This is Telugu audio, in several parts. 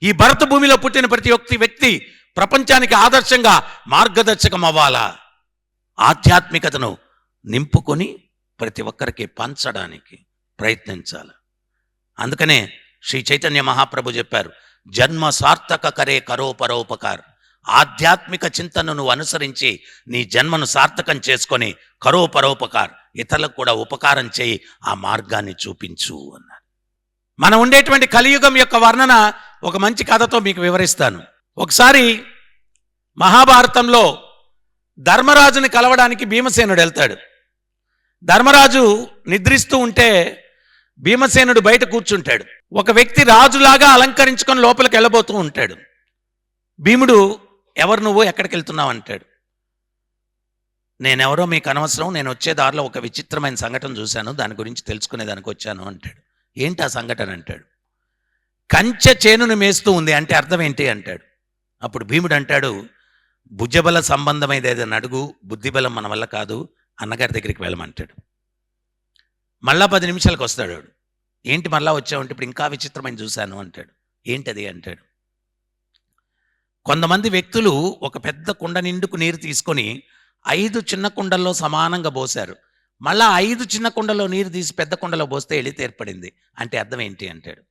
ఈ భరత భూమిలో పుట్టిన ప్రతి ఒక్క వ్యక్తి ప్రపంచానికి ఆదర్శంగా మార్గదర్శకం అవ్వాలా. ఆధ్యాత్మికతను నింపుకొని ప్రతి ఒక్కరికి పంచడానికి ప్రయత్నించాలి. అందుకనే శ్రీ చైతన్య మహాప్రభు చెప్పారు, జన్మ సార్థక కరే కరో పరోపకార్. ఆధ్యాత్మిక చింతనను నువ్వు అనుసరించి నీ జన్మను సార్థకం చేసుకొని కరో పరోపకార్, ఇతరులకు కూడా ఉపకారం చేయి, ఆ మార్గాన్ని చూపించు అన్నారు. మనం ఉండేటువంటి కలియుగం యొక్క వర్ణన ఒక మంచి కథతో మీకు వివరిస్తాను. ఒకసారి మహాభారతంలో ధర్మరాజుని కలవడానికి భీమసేనుడు వెళ్తాడు. ధర్మరాజు నిద్రిస్తూ ఉంటే భీమసేనుడు బయట కూర్చుంటాడు. ఒక వ్యక్తి రాజులాగా అలంకరించుకొని లోపలికి వెళ్ళబోతూ ఉంటాడు. భీముడు, ఎవరు నువ్వు, ఎక్కడికి వెళ్తున్నావు అంటాడు. నేనెవరో మీకు అనవసరం, నేను వచ్చే దారిలో ఒక విచిత్రమైన సంఘటన చూశాను, దాని గురించి తెలుసుకునేదానికి వచ్చాను అంటాడు. ఏంటి ఆ సంఘటన అంటాడు. కంచె చేనును మేస్తూ ఉంది అంటే అర్థం ఏంటి అంటాడు. అప్పుడు భీముడు అంటాడు, భుజబల సంబంధమైనది ఏదైనా అడుగు, బుద్ధిబలం మన వల్ల కాదు, అన్నగారి దగ్గరికి వెళ్ళమంటాడు. మళ్ళా 10 నిమిషాలకు వస్తాడు. ఏంటి మళ్ళా వచ్చావంటే, ఇప్పుడు ఇంకా విచిత్రమైన చూశాను అంటాడు. ఏంటది అంటాడు. కొంతమంది వ్యక్తులు ఒక పెద్ద కుండ నిండుకు నీరు తీసుకొని 5 చిన్న కుండల్లో సమానంగా పోశారు. మళ్ళా 5 చిన్న కుండలో నీరు తీసి పెద్ద కుండలో పోస్తే ఎలితి ఏర్పడింది అంటే అర్థం ఏంటి అంటాడు.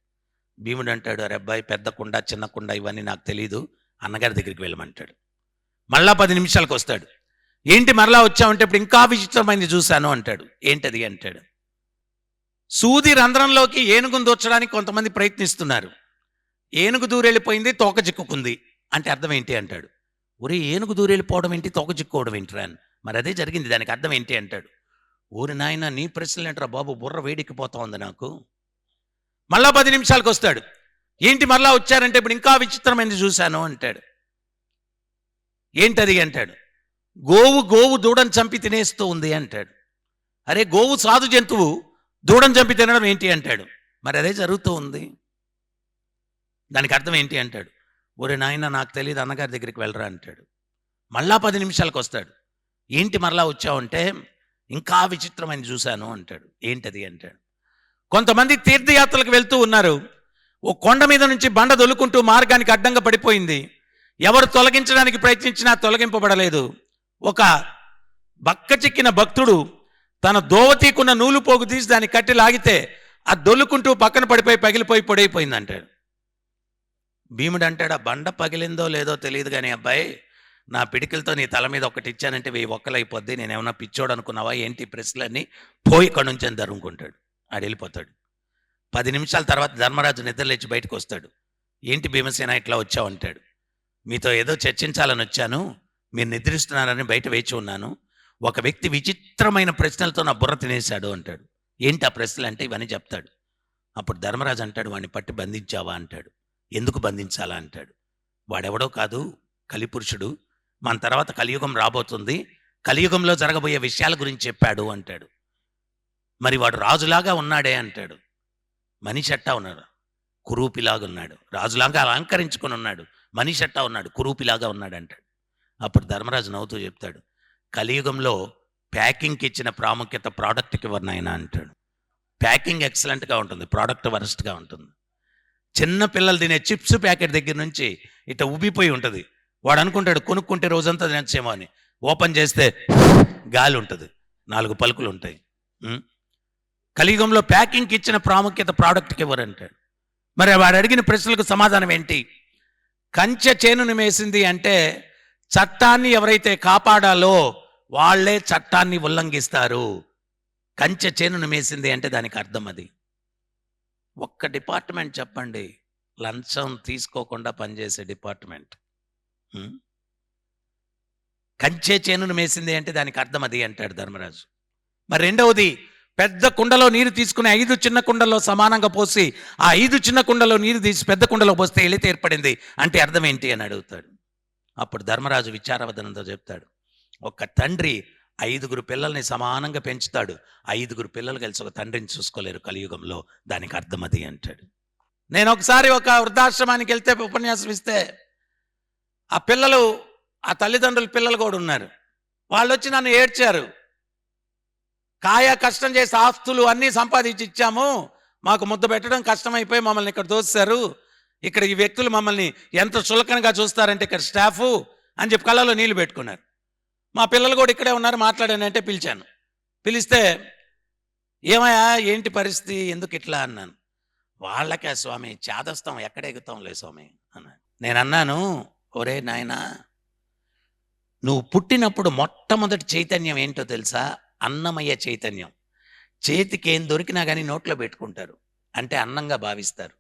భీముడు అంటాడు, అరే అబ్బాయి, పెద్ద కుండ చిన్న కుండ ఇవన్నీ నాకు తెలియదు, అన్నగారి దగ్గరికి వెళ్ళమంటాడు. మళ్ళా 10 నిమిషాలకు వస్తాడు. ఏంటి మరలా వచ్చావంటే, ఇప్పుడు ఇంకా విచిత్రమైనది చూశాను అంటాడు. ఏంటది అంటాడు. సూది రంధ్రంలోకి ఏనుగును దూర్చడానికి కొంతమంది ప్రయత్నిస్తున్నారు. ఏనుగు దూరెళ్ళిపోయింది, తోక చిక్కుకుంది అంటే అర్థం ఏంటి అంటాడు. ఒరే, ఏనుగు దూరెళ్ళిపోవడం ఏంటి, తోక చిక్కుకోవడం ఏంటిరా అని. మరి అదే జరిగింది, దానికి అర్థం ఏంటి అంటాడు. ఊరి నాయన, నీ ప్రశ్నలు ఏంటరా బాబు, బుర్ర వేడెక్కిపోతా ఉంది నాకు. మళ్ళా 10 నిమిషాలకు వస్తాడు. ఏంటి మరలా వచ్చారంటే, ఇప్పుడు ఇంకా విచిత్రమైనది చూశాను అంటాడు. ఏంటది అంటాడు. గోవు దూడను చంపి తినేస్తూ ఉంది అంటాడు. అరే, గోవు సాధు జంతువు, దూడను చంపి తినడం ఏంటి అంటాడు. మరి అదే జరుగుతూ ఉంది, దానికి అర్థం ఏంటి అంటాడు. ఒరే నాయన, నాకు తెలియదు, అన్నగారి దగ్గరికి వెళ్ళరా అంటాడు. మళ్ళా 10 నిమిషాలకు వస్తాడు. ఏంటి మరలా వచ్చావంటే, ఇంకా విచిత్రమైన చూశాను అంటాడు. ఏంటది అంటాడు. కొంతమంది తీర్థయాత్రలకు వెళ్తూ ఉన్నారు. ఓ కొండ మీద నుంచి బండ దొల్లుకుంటూ మార్గానికి అడ్డంగా పడిపోయింది. ఎవరు తొలగించడానికి ప్రయత్నించినా తొలగింపబడలేదు. ఒక బక్క చిక్కిన భక్తుడు తన దోవతీకున్న నూలు పోగు తీసి దాన్ని కట్టి లాగితే ఆ దొల్లుకుంటూ పక్కన పడిపోయి పగిలిపోయి పొడైపోయింది అంటాడు. భీముడు అంటాడు, ఆ బండ పగిలిందో లేదో తెలియదు కానీ అబ్బాయి, నా పిడికిలతో నీ తల మీద ఒకటి ఇచ్చానంటే 1000 ఒక్కలైపోద్ది, నేనేమన్నా పిచ్చోడు అనుకున్నావా ఏంటి ప్రశ్నలన్నీ, పోయి ఇక్కడ నుంచి అని ధరుముకుంటాడు. ఆడు వెళ్ళిపోతాడు. 10 నిమిషాల తర్వాత ధర్మరాజు నిద్రలేచి బయటకు వస్తాడు. ఏంటి భీమసేన ఇట్లా వచ్చావంటాడు. మీతో ఏదో చర్చించాలని వచ్చాను, మీరు నిద్రిస్తున్నారని బయట వేచి ఉన్నాను. ఒక వ్యక్తి విచిత్రమైన ప్రశ్నలతో నా బుర్ర తినేశాడు అంటాడు. ఏంటి ఆ ప్రశ్నలు అంటే ఇవన్నీ చెప్తాడు. అప్పుడు ధర్మరాజు అంటాడు, వాడిని పట్టి బంధించావా అంటాడు. ఎందుకు బంధించాలా అంటాడు. వాడెవడో కాదు, కలిపురుషుడు, మన తర్వాత కలియుగం రాబోతుంది, కలియుగంలో జరగబోయే విషయాల గురించి చెప్పాడు అంటాడు. మరి వాడు రాజులాగా ఉన్నాడే అంటాడు. మనిషి అట్టా ఉన్నాడు, కురూపిలాగా ఉన్నాడు. రాజులాగా అలంకరించుకొని ఉన్నాడు, మనిషి అట్టా ఉన్నాడు, కురూపిలాగా ఉన్నాడు అంటాడు. అప్పుడు ధర్మరాజు నవ్వుతూ చెప్తాడు, కలియుగంలో ప్యాకింగ్కి ఇచ్చిన ప్రాముఖ్యత ప్రోడక్ట్కి ఇవ్వరు నాయన అంటాడు. ప్యాకింగ్ ఎక్సలెంట్గా ఉంటుంది, ప్రోడక్ట్ వరస్ట్గా ఉంటుంది. చిన్న పిల్లలు తినే చిప్స్ ప్యాకెట్ దగ్గర నుంచి ఇట్లా ఉబ్బిపోయి ఉంటుంది. వాడు అనుకుంటాడు కొనుక్కుంటే రోజంతా తినచ్చేమో అని. ఓపెన్ చేస్తే గాలి ఉంటుంది, 4 పలుకులు ఉంటాయి. కలియుగంలో ప్యాకింగ్కి ఇచ్చిన ప్రాముఖ్యత ప్రోడక్ట్కి ఇవ్వరు అంటాడు. మరి వాడు అడిగిన ప్రశ్నలకు సమాధానం ఏంటి. కంచె చేనును మేసింది అంటే చట్టాన్ని ఎవరైతే కాపాడాలో వాళ్లే చట్టాన్ని ఉల్లంఘిస్తారు. కంచె చేనును మేసింది అంటే దానికి అర్థం అది. ఒక్క డిపార్ట్మెంట్ చెప్పండి లంచం తీసుకోకుండా పనిచేసే డిపార్ట్మెంట్. కంచె చేనును మేసింది అంటే దానికి అర్థం అది అంటాడు ధర్మరాజు. మరి రెండవది, పెద్ద కుండలో నీరు తీసుకుని 5 చిన్న కుండల్లో సమానంగా పోసి ఆ 5 చిన్న కుండలో నీరు తీసి పెద్ద కుండలో పోస్తే ఎలితి ఏర్పడింది అంటే అర్థం ఏంటి అని అడుగుతాడు. అప్పుడు ధర్మరాజు విచారవదనంతో చెప్తాడు, ఒక తండ్రి 5 పిల్లల్ని సమానంగా పెంచుతాడు, 5 పిల్లలు కలిసి ఒక తండ్రిని చూసుకోలేరు కలియుగంలో, దానికి అర్థం అది అంటాడు. నేను ఒకసారి ఒక వృద్ధాశ్రమానికి వెళ్తే ఉపన్యాసం ఇస్తే ఆ తల్లిదండ్రుల పిల్లలు కూడా ఉన్నారు. వాళ్ళు వచ్చి నన్ను ఏడ్చారు. కష్టం చేసి ఆస్తులు అన్నీ సంపాదించి ఇచ్చాము, మాకు ముద్ద పెట్టడం కష్టమైపోయి మమ్మల్ని ఇక్కడ దోశారు, ఇక్కడ ఈ వ్యక్తులు మమ్మల్ని ఎంత చులకనగా చూస్తారంటే ఇక్కడ స్టాఫు అని చెప్పి కళ్ళలో నీళ్లు పెట్టుకున్నారు. మా పిల్లలు కూడా ఇక్కడే ఉన్నారు, మాట్లాడానంటే పిలిచాను. పిలిస్తే ఏమయ్యా ఏంటి పరిస్థితి, ఎందుకు ఇట్లా అన్నాను. వాళ్ళకే స్వామి చేదస్తాం, ఎక్కడ ఎగుతాంలే స్వామి అన్నాను. నేను అన్నాను, ఒరే నాయనా, నువ్వు పుట్టినప్పుడు మొట్టమొదటి చైతన్యం ఏంటో తెలుసా? అన్నమయ్య చైతన్యం. చేతికి ఏం దొరికినా కానీ నోట్లో పెట్టుకుంటారు, అంటే అన్నంగా భావిస్తారు.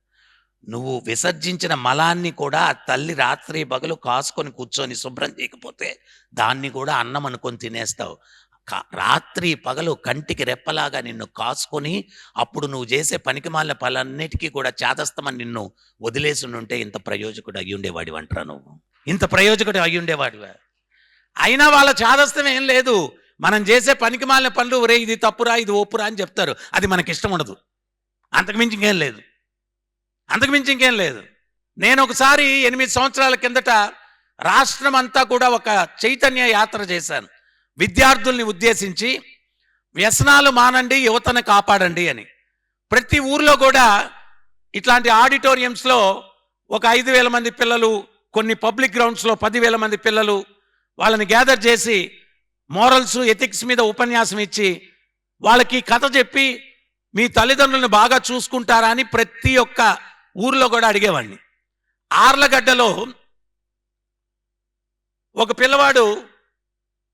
నువ్వు విసర్జించిన మలాన్ని కూడా ఆ తల్లి రాత్రి పగలు కాసుకొని కూర్చొని శుభ్రం చేయకపోతే దాన్ని కూడా అన్నం అనుకొని తినేస్తావు. రాత్రి పగలు కంటికి రెప్పలాగా నిన్ను కాసుకొని అప్పుడు నువ్వు చేసే పనికిమాలిన పనులన్నిటికీ కూడా చేదస్తమని నిన్ను వదిలేసి ఉంటే ఇంత ప్రయోజకుడు అయ్యి ఉండేవాడి అంటారా నువ్వు? ఇంత ప్రయోజకుడు అయ్యి ఉండేవాడివా? అయినా వాళ్ళ చేదస్తం ఏం లేదు. మనం చేసే పనికిమాలిన పనులు, ఒరే ఇది తప్పురా ఇది ఒప్పురా అని చెప్తారు. అది మనకి ఇష్టం ఉండదు. అంతకుమించి ఇంకేం లేదు, అంతకుమించి ఇంకేం లేదు. నేను ఒకసారి 8 సంవత్సరాల కిందట రాష్ట్రం అంతా కూడా ఒక చైతన్య యాత్ర చేశాను, విద్యార్థుల్ని ఉద్దేశించి. వ్యసనాలు మానండి, యువతను కాపాడండి అని. ప్రతి ఊర్లో కూడా ఇట్లాంటి ఆడిటోరియంస్లో ఒక 5,000 మంది పిల్లలు, కొన్ని పబ్లిక్ గ్రౌండ్స్లో 10,000 మంది పిల్లలు, వాళ్ళని గ్యాదర్ చేసి మోరల్స్ ఎథిక్స్ మీద ఉపన్యాసం ఇచ్చి వాళ్ళకి కథ చెప్పి మీ తల్లిదండ్రులను బాగా చూసుకుంటారా అని ప్రతి ఒక్క ఊర్లో కూడా అడిగేవాడిని. ఆర్లగడ్డలో ఒక పిల్లవాడు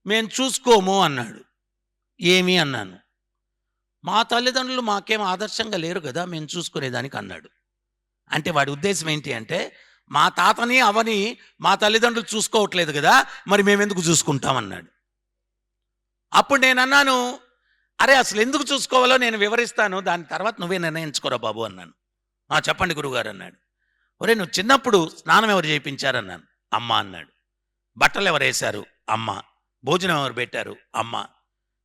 మేము చూసుకోము అన్నాడు. ఏమి అన్నాను. మా తల్లిదండ్రులు మాకేం ఆదర్శంగా లేరు కదా మేము చూసుకునేదానికి అన్నాడు. అంటే వాడి ఉద్దేశం ఏంటి అంటే, మా తాతని అవని మా తల్లిదండ్రులు చూసుకోవట్లేదు కదా, మరి మేమెందుకు చూసుకుంటామన్నాడు. అప్పుడు నేను అన్నాను, అరే అసలు ఎందుకు చూసుకోవాలో నేను వివరిస్తాను, దాని తర్వాత నువ్వే నిర్ణయించుకోరా బాబు అన్నాను. చెప్పండి గురువుగారు అన్నాడు. ఒరే నువ్వు చిన్నప్పుడు స్నానం ఎవరు చేయించారన్నాను. అమ్మ అన్నాడు. బట్టలు ఎవరు వేశారు? అమ్మ. భోజనం ఎవరు పెట్టారు? అమ్మ.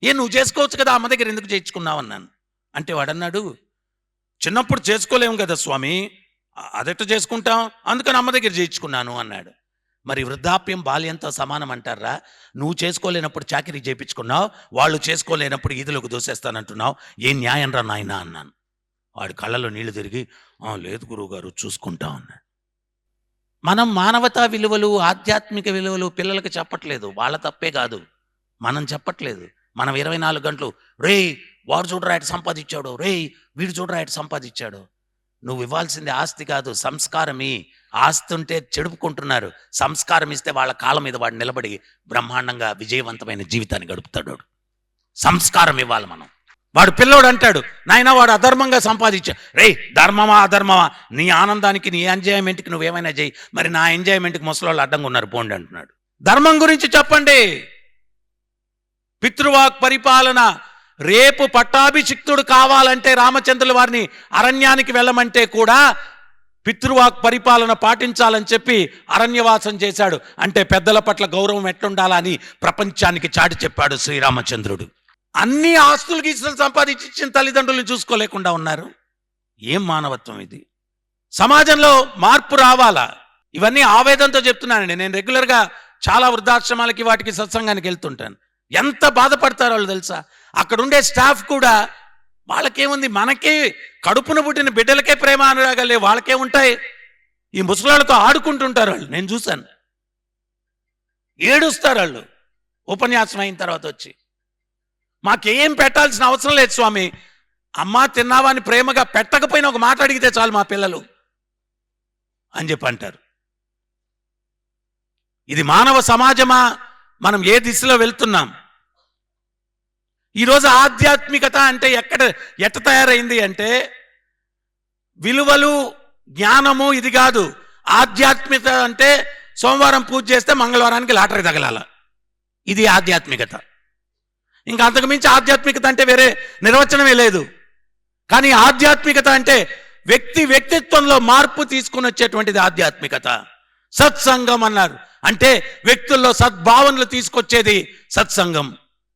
నువ్వు చేసుకోవచ్చు కదా, అమ్మ దగ్గర ఎందుకు చేయించుకున్నావు అన్నాను. అంటే వాడన్నాడు, చిన్నప్పుడు చేసుకోలేము కదా స్వామి, అదెట్ట చేసుకుంటాం, అందుకని అమ్మ దగ్గర చేయించుకున్నాను అన్నాడు. మరి వృద్ధాప్యం బాల్యంతో సమానం అంటారా? నువ్వు చేసుకోలేనప్పుడు చాకరీ చేయించుకున్నావు, వాళ్ళు చేసుకోలేనప్పుడు ఈదులకు దోసేస్తానంటున్నావు, ఏం న్యాయం రా నాయనా అన్నాను. వాడి కళ్ళలో నీళ్లు తిరిగి, లేదు గురువుగారు చూసుకుంటాం అన్నాడు. మనం మానవతా విలువలు, ఆధ్యాత్మిక విలువలు పిల్లలకు చెప్పట్లేదు. వాళ్ళ తప్పే కాదు, మనం చెప్పట్లేదు. మనం 24 గంటలు రేయ్ వాడు చూడరా ఎటు సంపాదించాడు, రేయ్ వీడు చూడరా ఎటు సంపాదించాడు. నువ్వు ఇవ్వాల్సింది ఆస్తి కాదు, సంస్కారమి. ఆస్తి ఉంటే చెడుపుకుంటున్నారు, సంస్కారం ఇస్తే వాళ్ళ కాళ్ళ మీద వాడు నిలబడి బ్రహ్మాండంగా విజయవంతమైన జీవితాన్ని గడుపుతాడు. సంస్కారం ఇవ్వాలి మనం. వాడు పిల్లోడు అంటాడు, నాయన వాడు అధర్మంగా సంపాదించా. రే ధర్మమా అధర్మమా, నీ ఆనందానికి నీ ఎంజాయ్మెంట్కి నువ్వేమైనా చేయి, మరి నా ఎంజాయ్మెంట్కి ముసలోళ్ళు అడ్డంగా ఉన్నారు పోండి అంటున్నాడు. ధర్మం గురించి చెప్పండి. పితృవాక్ పరిపాలన. రేపు పట్టాభిషిక్తుడు కావాలంటే రామచంద్రుల వారిని అరణ్యానికి వెళ్ళమంటే కూడా పితృవాక్ పరిపాలన పాటించాలని చెప్పి అరణ్యవాసం చేశాడు. అంటే పెద్దల పట్ల గౌరవం ఎట్లుండాలని ప్రపంచానికి చాటి చెప్పాడు శ్రీరామచంద్రుడు. అన్ని ఆస్తులు గీస్తులు సంపాదించిన తల్లిదండ్రులను చూసుకోలేకుండా ఉన్నారు. ఏం మానవత్వం ఇది? సమాజంలో మార్పు రావాలా? ఇవన్నీ ఆవేదనతో చెప్తున్నానండి. నేను రెగ్యులర్గా చాలా వృద్ధాశ్రమాలకి వాటికి సత్సంగానికి వెళ్తుంటాను. ఎంత బాధపడతారో వాళ్ళు తెలుసా? అక్కడ ఉండే స్టాఫ్ కూడా వాళ్ళకేముంది, మనకే కడుపున పుట్టిన బిడ్డలకే ప్రేమ అనురాగాలే, వాళ్ళకే ఉంటాయి. ఈ ముసలాళ్ళతో ఆడుకుంటుంటారు వాళ్ళు. నేను చూశాను, ఏడుస్తారు వాళ్ళు ఉపన్యాసం అయిన తర్వాత వచ్చి. మాకేం పెట్టాల్సిన అవసరం లేదు స్వామి, అమ్మా తిన్నావా అని ప్రేమగా పెట్టకపోయినా ఒక మాట అడిగితే చాలు మా పిల్లలు అని చెప్పి అంటారు. ఇది మానవ సమాజమా? మనం ఏ దిశలో వెళ్తున్నాం? ఈరోజు ఆధ్యాత్మికత అంటే ఎట్ట తయారైంది అంటే, విలువలు జ్ఞానము ఇది కాదు. ఆధ్యాత్మికత అంటే సోమవారం పూజ చేస్తే మంగళవారానికి లాటరీ తగలాల, ఇది ఆధ్యాత్మికత. ఇంకా అంతకుమించి ఆధ్యాత్మికత అంటే వేరే నిర్వచనమే లేదు. కానీ ఆధ్యాత్మికత అంటే వ్యక్తిత్వంలో మార్పు తీసుకుని వచ్చేటువంటిది ఆధ్యాత్మికత. సత్సంగం అన్నారు, అంటే వ్యక్తుల్లో సద్భావనలు తీసుకొచ్చేది సత్సంగం.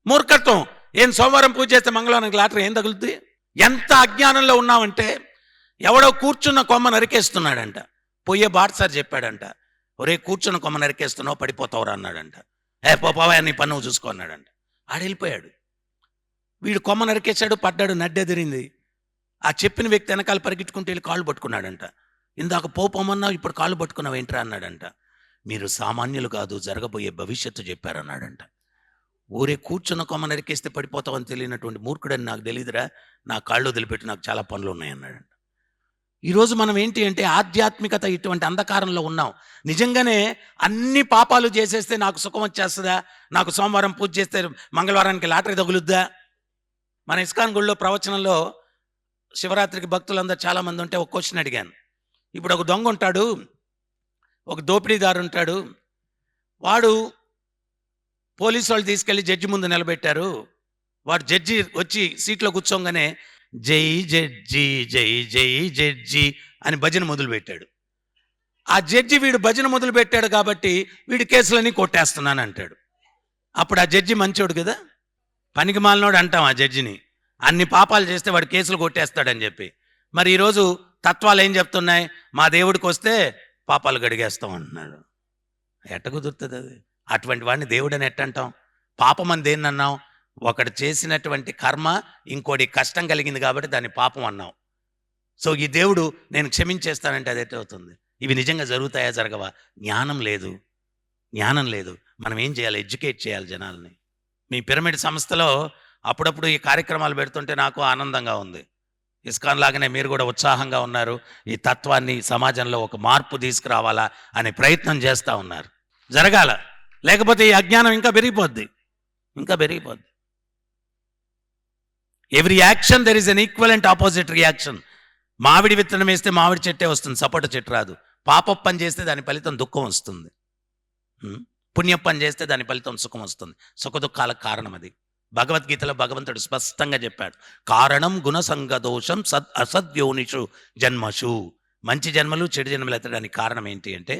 మూర్ఖత్వం. ఏం సోమవారం పూజ చేస్తే మంగళవారానికి లాటరీ ఏం తగులుతుంది? ఎంత అజ్ఞానంలో ఉన్నామంటే, ఎవడో కూర్చున్న కొమ్మ నరికేస్తున్నాడంట. పోయే బాటసారి చెప్పాడంట, ఒరే కూర్చున్న కొమ్మ నరికేస్తున్నావు పడిపోతావురా అన్నాడంట. పోవా నీ పన్ను చూసుకో అన్నాడంట. ఆడెళ్ళిపోయాడు. వీడు కొమ్మ నరికేశాడు, పడ్డాడు, నడ్డెదిరింది. ఆ చెప్పిన వ్యక్తి వెనకాల పరిగెట్టుకుంటూ వెళ్ళి కాళ్ళు పట్టుకున్నాడంట. ఇందాక పోపమన్నా ఇప్పుడు కాళ్ళు పట్టుకున్నావు ఏంట్రా అన్నాడంట. మీరు సామాన్యులు కాదు, జరగబోయే భవిష్యత్తు చెప్పారన్నాడంట. ఊరే కూర్చున్న కొమ్మ నరికేస్తే పడిపోతావని తెలియనటువంటి మూర్ఖుడని నాకు తెలియదురా, నా కాళ్ళు వదిలిపెట్టి నాకు చాలా పనులు ఉన్నాయన్నాడంట. ఈరోజు మనం ఏంటి అంటే ఆధ్యాత్మికత ఇటువంటి అంధకారంలో ఉన్నాం. నిజంగానే అన్ని పాపాలు చేసేస్తే నాకు సుఖం వచ్చేస్తుందా, నాకు సోమవారం పూజ చేస్తే మంగళవారానికి లాటరీ తగులుద్దా? మన ఇస్కాన్ గుళ్ళో ప్రవచనంలో శివరాత్రికి భక్తులందరూ చాలామంది ఉంటే ఒక క్వశ్చన్ అడిగాను. ఇప్పుడు ఒక దొంగ ఉంటాడు, ఒక దోపిడీదారు ఉంటాడు, వాడు పోలీసు వాళ్ళు తీసుకెళ్ళి జడ్జి ముందు నిలబెట్టారు. వాడు జడ్జి వచ్చి సీట్లో కూర్చోగానే జై జడ్జి జై జై జడ్జి అని భజన మొదలుపెట్టాడు. ఆ జడ్జి వీడు భజన మొదలుపెట్టాడు కాబట్టి వీడి కేసులన్నీ కొట్టేస్తున్నాను అంటాడు. అప్పుడు ఆ జడ్జి మంచోడు కదా, పనికి మాలినోడు అంటాం ఆ జడ్జిని. అన్ని పాపాలు చేస్తే వాడు కేసులు కొట్టేస్తాడని చెప్పి. మరి ఈరోజు తత్వాలు ఏం చెప్తున్నాయి? మా దేవుడికి వస్తే పాపాలు గడిగేస్తాం అంటున్నాడు. ఎట్ట కుదురుతుంది అది? అటువంటి వాడిని దేవుడని ఎట్టంటాం? పాపం అని దేన్ని అన్నాం? ఒకడు చేసినటువంటి కర్మ ఇంకోటి కష్టం కలిగింది కాబట్టి దాన్ని పాపం అన్నాం. సో ఈ దేవుడు నేను క్షమించేస్తానంటే అది ఎట్టవుతుంది? ఇవి నిజంగా జరుగుతాయా, జరగవా? జ్ఞానం లేదు, జ్ఞానం లేదు. మనం ఏం చేయాలి? ఎడ్యుకేట్ చేయాలి జనాల్ని. మీ పిరమిడ్ సంస్థలో అప్పుడప్పుడు ఈ కార్యక్రమాలు పెడుతుంటే నాకు ఆనందంగా ఉంది. ఇస్కాన్ లాగానే మీరు కూడా ఉత్సాహంగా ఉన్నారు. ఈ తత్వాన్ని సమాజంలో ఒక మార్పు తీసుకురావాలా అనే ప్రయత్నం చేస్తూ ఉన్నారు. జరగాల, లేకపోతే ఈ అజ్ఞానం ఇంకా పెరిగిపోద్ది, ఇంకా పెరిగిపోద్ది. Every action there is an equivalent opposite reaction. మామిడి విత్తనం వేస్తే మామిడి చెట్టే వస్తుంది, సపోటా చెట్టు రాదు. పాప పని చేస్తే దాని ఫలితం దుఃఖం వస్తుంది, పుణ్య పని చేస్తే దాని ఫలితం సుఖం వస్తుంది. సుఖ దుఃఖాలకు కారణం అది. భగవద్గీతలో భగవంతుడు స్పష్టంగా చెప్పాడు, కారణం గుణసంగ దోషం అసద్యోనిషు జన్మషు. మంచి జన్మలు చెడు జన్మలు ఎత్తడానికి కారణం ఏంటి అంటే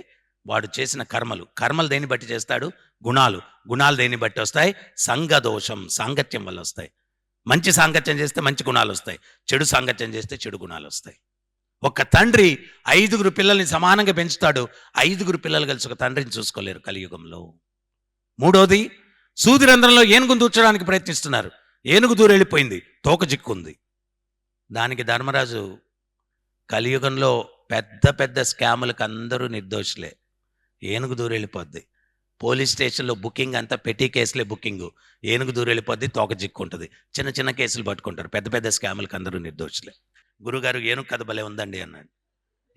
వాడు చేసిన కర్మలు దేన్ని బట్టి చేస్తాడు? గుణాలు దేన్ని బట్టి వస్తాయి? సంగదోషం, సాంగత్యం వల్ల వస్తాయి. మంచి సాంగత్యం చేస్తే మంచి గుణాలు వస్తాయి, చెడు సాంగత్యం చేస్తే చెడు గుణాలు వస్తాయి. ఒక తండ్రి 5 పిల్లల్ని సమానంగా పెంచుతాడు, 5 పిల్లలు కలిసి ఒక తండ్రిని చూసుకోలేరు కలియుగంలో. మూడోది, సూదిరంధ్రంలో ఏనుగును దూర్చడానికి ప్రయత్నిస్తున్నారు, ఏనుగు దూరెళ్ళిపోయింది, తోక చిక్కుంది. దానికి ధర్మరాజు కలియుగంలో పెద్ద పెద్ద స్కాములకు అందరూ నిర్దోషులే, ఏనుగు దూరెళ్ళిపోద్ది. పోలీస్ స్టేషన్లో బుకింగ్ అంతా పెట్టి కేసులే బుకింగు, ఏనుగు దూరెళ్ళిపోద్ది, తోక చిక్కుంటుంది. చిన్న చిన్న కేసులు పట్టుకుంటారు, పెద్ద పెద్ద స్కాములకు అందరూ నిర్దోషులే. గురుగారు ఏనుగు కథ భలే ఉందండి అన్నాడు.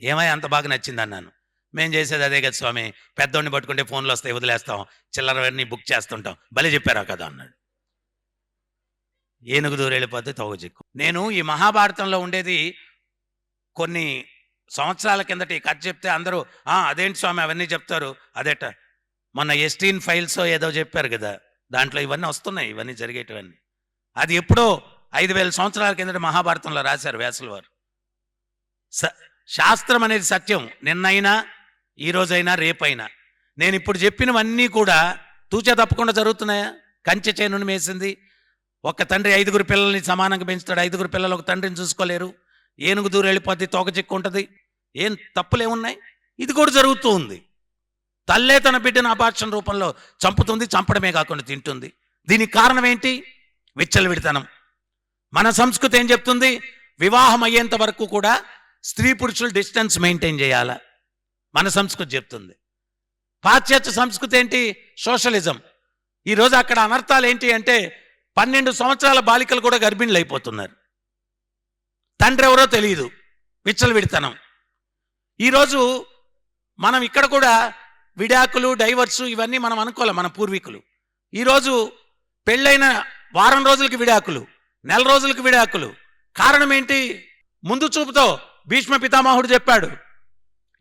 ఏమై అంత బాగా నచ్చింది అన్నాను. మేము చేసేది అదే కదా స్వామి, పెద్దోడిని పట్టుకుంటే ఫోన్లు వస్తాయి, వదిలేస్తాం, చిల్లరవన్నీ బుక్ చేస్తుంటాం, భలే చెప్పారా కదా అన్నాడు. ఏనుగు దూరెళ్ళిపోతే తోక చిక్కు. నేను ఈ మహాభారతంలో ఉండేది కొన్ని సంవత్సరాల కిందట ఈ కథ చెప్తే అందరూ అదేంటి స్వామి అవన్నీ చెప్తారు, అదేట మొన్న ఎస్టీన్ ఫైల్స్ ఏదో చెప్పారు కదా, దాంట్లో ఇవన్నీ వస్తున్నాయి, ఇవన్నీ జరిగేటివన్నీ. అది ఎప్పుడో 5000 సంవత్సరాల కిందట మహాభారతంలో రాశారు వ్యాసుల వారు. శాస్త్రం అనేది సత్యం, నిన్నైనా ఈరోజైనా రేపైనా. నేను ఇప్పుడు చెప్పినవన్నీ కూడా తూచా తప్పకుండా జరుగుతున్నాయా? కంచె చేనుని మేసింది, ఒక తండ్రి 5 పిల్లల్ని సమానంగా పెంచుతాడు, 5 పిల్లలు ఒక తండ్రిని చూసుకోలేరు, ఏనుగు దూరం వెళ్ళిపోద్ది, తోక చిక్కు ఉంటుంది. ఏం తప్పులేమున్నాయి? ఇది కూడా జరుగుతూ ఉంది. తల్లే తన బిడ్డను అబార్షన్ రూపంలో చంపుతుంది, చంపడమే కాకుండా తింటుంది. దీనికి కారణం ఏంటి? విచ్చలవిడితనం. మన సంస్కృతి ఏం చెప్తుంది? వివాహం అయ్యేంత వరకు కూడా స్త్రీ పురుషులు డిస్టెన్స్ మెయింటైన్ చేయాలా, మన సంస్కృతి చెప్తుంది. పాశ్చాత్య సంస్కృతి ఏంటి? సోషలిజం. ఈరోజు అక్కడ అనర్థాలు ఏంటి అంటే 12 సంవత్సరాల బాలికలు కూడా గర్భిణులు అయిపోతున్నారు, తండ్రి ఎవరో తెలియదు, విచ్చలవిడితనం. ఈరోజు మనం ఇక్కడ కూడా విడాకులు, డైవర్సు ఇవన్నీ మనం అనుకోవాలి, మన పూర్వీకులు. ఈరోజు పెళ్ళైన వారం రోజులకి విడాకులు, నెల రోజులకి విడాకులు. కారణం ఏంటి? ముందు చూపుతో భీష్మ పితామహుడు చెప్పాడు,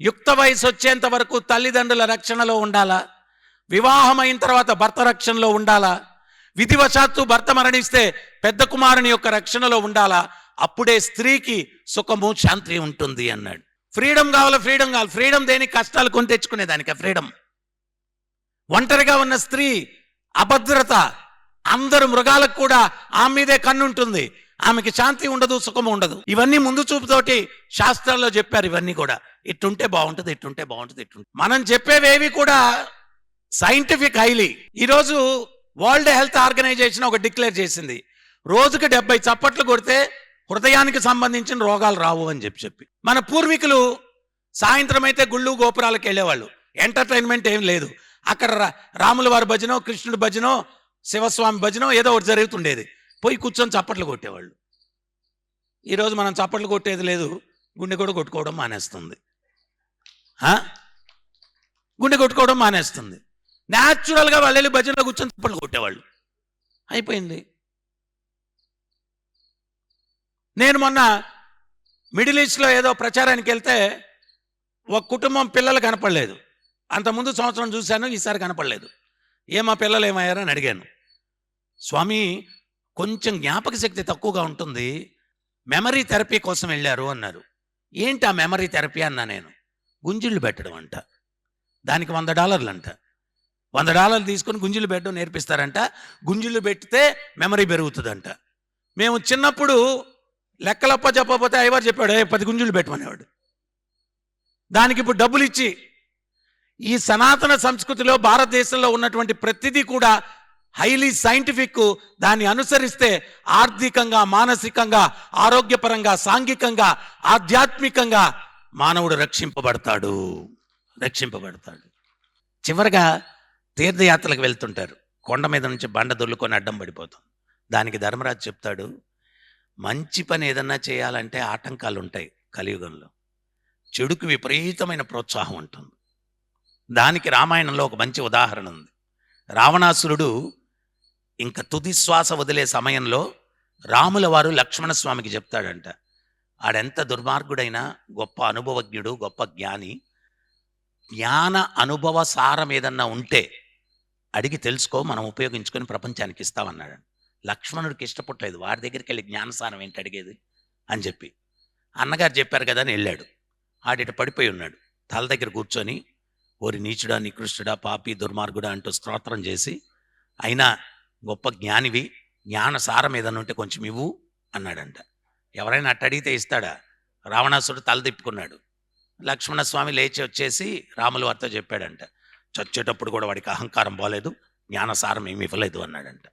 యుక్త వయసు వచ్చేంత వరకు తల్లిదండ్రుల రక్షణలో ఉండాలా, వివాహం అయిన తర్వాత భర్త రక్షణలో ఉండాలా, విధివశాత్తు భర్త మరణిస్తే పెద్ద కుమారుని యొక్క రక్షణలో ఉండాలా, అప్పుడే స్త్రీకి సుఖము శాంతి ఉంటుంది అన్నాడు. ఫ్రీడమ్ కావాలి, ఫ్రీడమ్ కావాలి. ఫ్రీడమ్ దేనికి? కష్టాలు కొని తెచ్చుకునేదానికి ఫ్రీడమ్. ఒంటరిగా ఉన్న స్త్రీ అభద్రత, అందరు మృగాలకు కూడా ఆమె మీదే కన్నుంటుంది, ఆమెకి శాంతి ఉండదు, సుఖము ఉండదు. ఇవన్నీ ముందు చూపుతోటి శాస్త్రాల్లో చెప్పారు. ఇవన్నీ కూడా ఇట్టుంటే బాగుంటుంది, ఇట్టుంటే బాగుంటుంది, ఇట్టుంటే. మనం చెప్పేవేవి కూడా సైంటిఫిక్ హైలీ. ఈరోజు వరల్డ్ హెల్త్ ఆర్గనైజేషన్ ఒక డిక్లేర్ చేసింది, రోజుకి 70 చప్పట్లు కొడితే హృదయానికి సంబంధించిన రోగాలు రావు అని చెప్పి. మన పూర్వీకులు సాయంత్రం అయితే గుళ్ళు గోపురాలకు వెళ్ళేవాళ్ళు. ఎంటర్టైన్మెంట్ ఏం లేదు. అక్కడ రాముల వారి భజనో, కృష్ణుడి భజనో, శివస్వామి భజనో ఏదో ఒకటి జరుగుతుండేది. పోయి కూర్చొని చప్పట్లు కొట్టేవాళ్ళు. ఈరోజు మనం చప్పట్లు కొట్టేది లేదు, గుండె కూడా కొట్టుకోవడం మానేస్తుంది. గుండె కొట్టుకోవడం మానేస్తుంది. న్యాచురల్గా వాళ్ళు వెళ్ళి భజనలో కూర్చొని చప్పట్లు కొట్టేవాళ్ళు. అయిపోయింది. నేను మొన్న మిడిల్ ఈస్ట్లో ఏదో ప్రచారానికి వెళ్తే ఒక కుటుంబం పిల్లలు కనపడలేదు. అంతకుముందు సంవత్సరం చూశాను, ఈసారి కనపడలేదు. మా పిల్లలు ఏమయ్యారని అడిగాను. స్వామి, కొంచెం జ్ఞాపక శక్తి తక్కువగా ఉంటుంది, మెమరీ థెరపీ కోసం వెళ్ళారు అన్నారు. ఏంటి ఆ మెమరీ థెరపీ అన్నా నేను. గుంజిళ్ళు పెట్టడం అంట, దానికి $100 అంట. $100 తీసుకొని గుంజిళ్ళు పెట్టడం నేర్పిస్తారంట. గుంజిళ్ళు పెట్టితే మెమరీ పెరుగుతుందంట. మేము చిన్నప్పుడు లెక్కలప్ప చెప్పకపోతే అయ్యవారు చెప్పాడు, 10 గుంజిళ్ళు పెట్టమనేవాడు. దానికి ఇప్పుడు డబ్బులు ఇచ్చి, ఈ సనాతన సంస్కృతిలో భారతదేశంలో ఉన్నటువంటి ప్రతిదీ కూడా హైలీ సైంటిఫిక్. దాన్ని అనుసరిస్తే ఆర్థికంగా, మానసికంగా, ఆరోగ్యపరంగా, సాంఘికంగా, ఆధ్యాత్మికంగా మానవుడు రక్షింపబడతాడు. చివరిగా తీర్థయాత్రలకు వెళ్తుంటారు. కొండ మీద నుంచి బండ దొల్లుకొని అడ్డం పడిపోతాం. దానికి ధర్మరాజు చెప్తాడు, మంచి పని ఏదన్నా చేయాలంటే ఆటంకాలు ఉంటాయి కలియుగంలో. చెడుకు విపరీతమైన ప్రోత్సాహం ఉంటుంది. దానికి రామాయణంలో ఒక మంచి ఉదాహరణ ఉంది. రావణాసురుడు ఇంకా తుది శ్వాస వదిలే సమయంలో రాముల వారు లక్ష్మణస్వామికి చెప్తాడంట, ఆడెంత దుర్మార్గుడైనా గొప్ప అనుభవజ్ఞుడు, గొప్ప జ్ఞాని, జ్ఞాన అనుభవ సారం ఏదన్నా ఉంటే అడిగి తెలుసుకో, మనం ఉపయోగించుకొని ప్రపంచానికి ఇస్తామన్నాడు. లక్ష్మణుడికి ఇష్టపట్టలేదు. వాడి దగ్గరికి వెళ్ళి జ్ఞానసారం ఏంటి అడిగేది అని చెప్పి, అన్నగారు చెప్పారు కదా అని వెళ్ళాడు. ఆడిట పడిపోయి ఉన్నాడు. తల దగ్గర కూర్చొని, ఓరి నీచుడా, నికృష్టుడా, పాపి, దుర్మార్గుడా అంటూ స్తోత్రం చేసి, అయినా గొప్ప జ్ఞానివి, జ్ఞానసారం ఏదన్నా ఉంటే కొంచెం ఇవ్వు అన్నాడంట. ఎవరైనా అట్ట అడిగితే ఇస్తాడా? రావణాసుడు తల తిప్పుకున్నాడు. లక్ష్మణస్వామి లేచి వచ్చేసి రాముల వారితో చెప్పాడంట, చచ్చేటప్పుడు కూడా వాడికి అహంకారం పోలేదు, జ్ఞానసారం ఏమి ఇవ్వలేదు అన్నాడంట.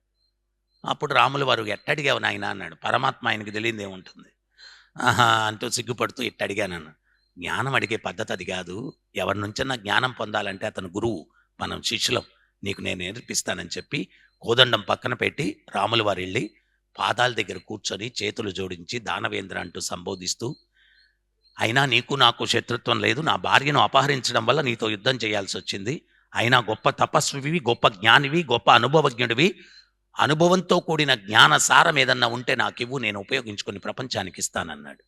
అప్పుడు రాముల వారు, ఎట్టడిగావు నాయన అన్నాడు. పరమాత్మ ఆయనకి తెలియదు ఏముంటుంది. ఆహా అంటూ సిగ్గుపడుతూ ఇట్టడిగానన్న. జ్ఞానం అడిగే పద్ధతి అది కాదు. ఎవరి నుంచన్నా జ్ఞానం పొందాలంటే అతను గురువు, మనం శిష్యులం, నీకు నేను నేర్పిస్తానని చెప్పి కోదండం పక్కన పెట్టి రాముల వారు వెళ్ళి పాదాల దగ్గర కూర్చొని చేతులు జోడించి దానవేంద్ర అంటూ సంబోధిస్తూ, అయినా నీకు నాకు శత్రుత్వం లేదు, నా భార్యను అపహరించడం వల్ల నీతో యుద్ధం చేయాల్సి వచ్చింది, అయినా గొప్ప తపస్వివి, గొప్ప జ్ఞానివి, గొప్ప అనుభవజ్ఞుడివి, అనుభవంతో కూడిన జ్ఞాన సారం ఏదన్నా ఉంటే నాకు ఇవ్వు, నేను ఉపయోగించుకొని ప్రపంచానికి ఇస్తానన్నాడు.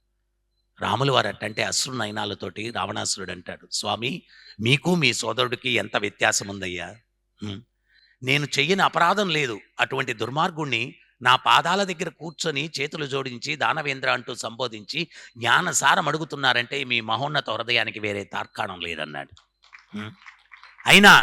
రాముల వారు అట్టంటే అశ్రు నయనాలతోటి రావణాసురుడు అంటాడు, స్వామి, మీకు మీ సోదరుడికి ఎంత వ్యత్యాసం ఉందయ్యా. నేను చెయ్యని అపరాధం లేదు, అటువంటి దుర్మార్గుణ్ణి నా పాదాల దగ్గర కూర్చొని చేతులు జోడించి దానవేంద్ర అంటూ సంబోధించి జ్ఞానసారం అడుగుతున్నారంటే మీ మహోన్నత హృదయానికి వేరే తార్కాణం లేదన్నాడు. అయినా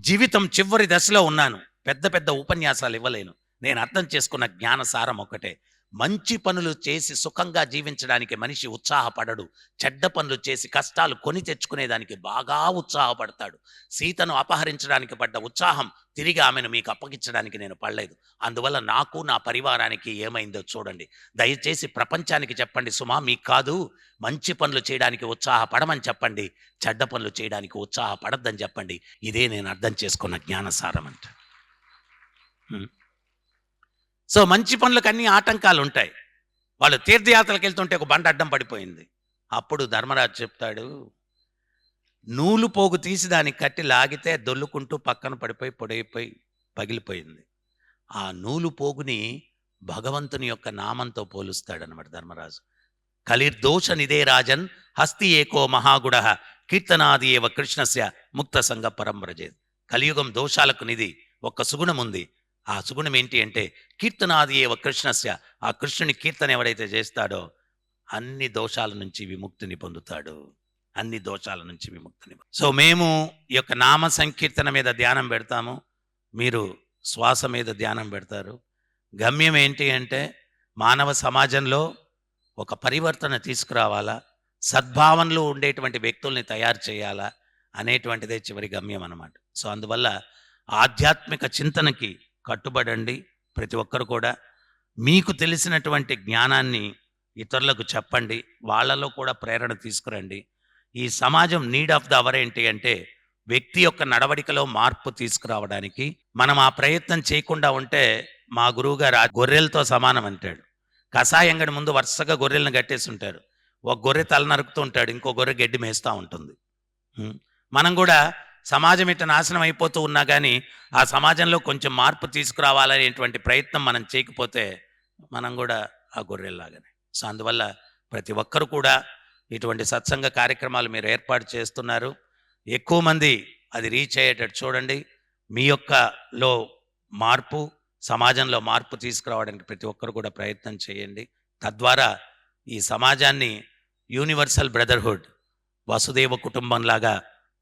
జీవితం చివరి దశలో ఉన్నాను, పెద్ద పెద్ద ఉపన్యాసాలు ఇవ్వలేను. నేను అర్థం చేసుకున్న జ్ఞానసారం ఒకటే, మంచి పనులు చేసి సుఖంగా జీవించడానికి మనిషి ఉత్సాహపడడు, చెడ్డ పనులు చేసి కష్టాలు కొని తెచ్చుకునేదానికి బాగా ఉత్సాహపడతాడు. సీతను అపహరించడానికి పడ్డ ఉత్సాహం తిరిగి ఆమెను మీకు అప్పగించడానికి నేను పడలేదు. అందువల్ల నాకు, నా పరివారానికి ఏమైందో చూడండి. దయచేసి ప్రపంచానికి చెప్పండి సుమా, మీకు కాదు, మంచి పనులు చేయడానికి ఉత్సాహపడమని చెప్పండి, చెడ్డ పనులు చేయడానికి ఉత్సాహపడద్దని చెప్పండి. ఇదే నేను అర్థం చేసుకున్న జ్ఞానసారం అంట. సో మంచి పనులకు అన్ని ఆటంకాలు ఉంటాయి. వాళ్ళు తీర్థయాత్రలకు వెళ్తుంటే ఒక బండ అడ్డం పడిపోయింది. అప్పుడు ధర్మరాజు చెప్తాడు, నూలు పోగు తీసి దానికి కట్టి లాగితే దొల్లుకుంటూ పక్కన పడిపోయి పొడైపోయి పగిలిపోయింది. ఆ నూలు పోగుని భగవంతుని యొక్క నామంతో పోలుస్తాడనమాట ధర్మరాజు. కలిర్దోష నిదే రాజన్ హస్తి ఏకో మహాగుణ కీర్తనాది ఏవ కృష్ణస్య ముక్త సంగ పరం వ్రజేత్. కలియుగం దోషాలకు నిధి, ఒక్క సుగుణం ఉంది. ఆ సుగుణం ఏంటి అంటే కీర్తనాది ఏవ కృష్ణస్య, ఆ కృష్ణుని కీర్తన ఎవడైతే చేస్తాడో అన్ని దోషాల నుంచి విముక్తిని పొందుతాడు, అన్ని దోషాల నుంచి విముక్తిని. సో మేము ఈ యొక్క నామ సంకీర్తన మీద ధ్యానం పెడతాము, మీరు శ్వాస మీద ధ్యానం పెడతారు. గమ్యం ఏంటి అంటే మానవ సమాజంలో ఒక పరివర్తన తీసుకురావాలా, సద్భావనలో ఉండేటువంటి వ్యక్తుల్ని తయారు చేయాలా అనేటువంటిదే చివరి గమ్యం అన్నమాట. సో అందువల్ల ఆధ్యాత్మిక చింతనకి కట్టుబడండి. ప్రతి ఒక్కరు కూడా మీకు తెలిసినటువంటి జ్ఞానాన్ని ఇతరులకు చెప్పండి, వాళ్ళలో కూడా ప్రేరణ తీసుకురండి. ఈ సమాజం నీడ్ ఆఫ్ ద అవర్ ఏంటి అంటే వ్యక్తి యొక్క నడవడికలో మార్పు తీసుకురావడానికి మనం ఆ ప్రయత్నం చేయకుండా ఉంటే మా గురువుగారు ఆ గొర్రెలతో సమానం అంటాడు. కషాయంగడి ముందు వరుసగా గొర్రెలను కట్టేసి ఉంటారు. ఒక గొర్రె తల నరుకుతూ ఉంటాడు, ఇంకో గొర్రె గడ్డి మేస్తూ ఉంటుంది. మనం కూడా సమాజం ఇట్లా నాశనం అయిపోతూ ఉన్నా కానీ ఆ సమాజంలో కొంచెం మార్పు తీసుకురావాలనేటువంటి ప్రయత్నం మనం చేయకపోతే మనం కూడా ఆ గొర్రెల్లాగానే. సో అందువల్ల ప్రతి ఒక్కరు కూడా ఇటువంటి సత్సంగ కార్యక్రమాలు మీరు ఏర్పాటు చేస్తున్నారు. ఎక్కువ మంది అది రీచ్ అయ్యేటట్టు చూడండి. మీ యొక్కలో మార్పు, సమాజంలో మార్పు తీసుకురావడానికి ప్రతి ఒక్కరు కూడా ప్రయత్నం చేయండి. తద్వారా ఈ సమాజాన్ని యూనివర్సల్ బ్రదర్హుడ్, వసుదేవ కుటుంబంలాగా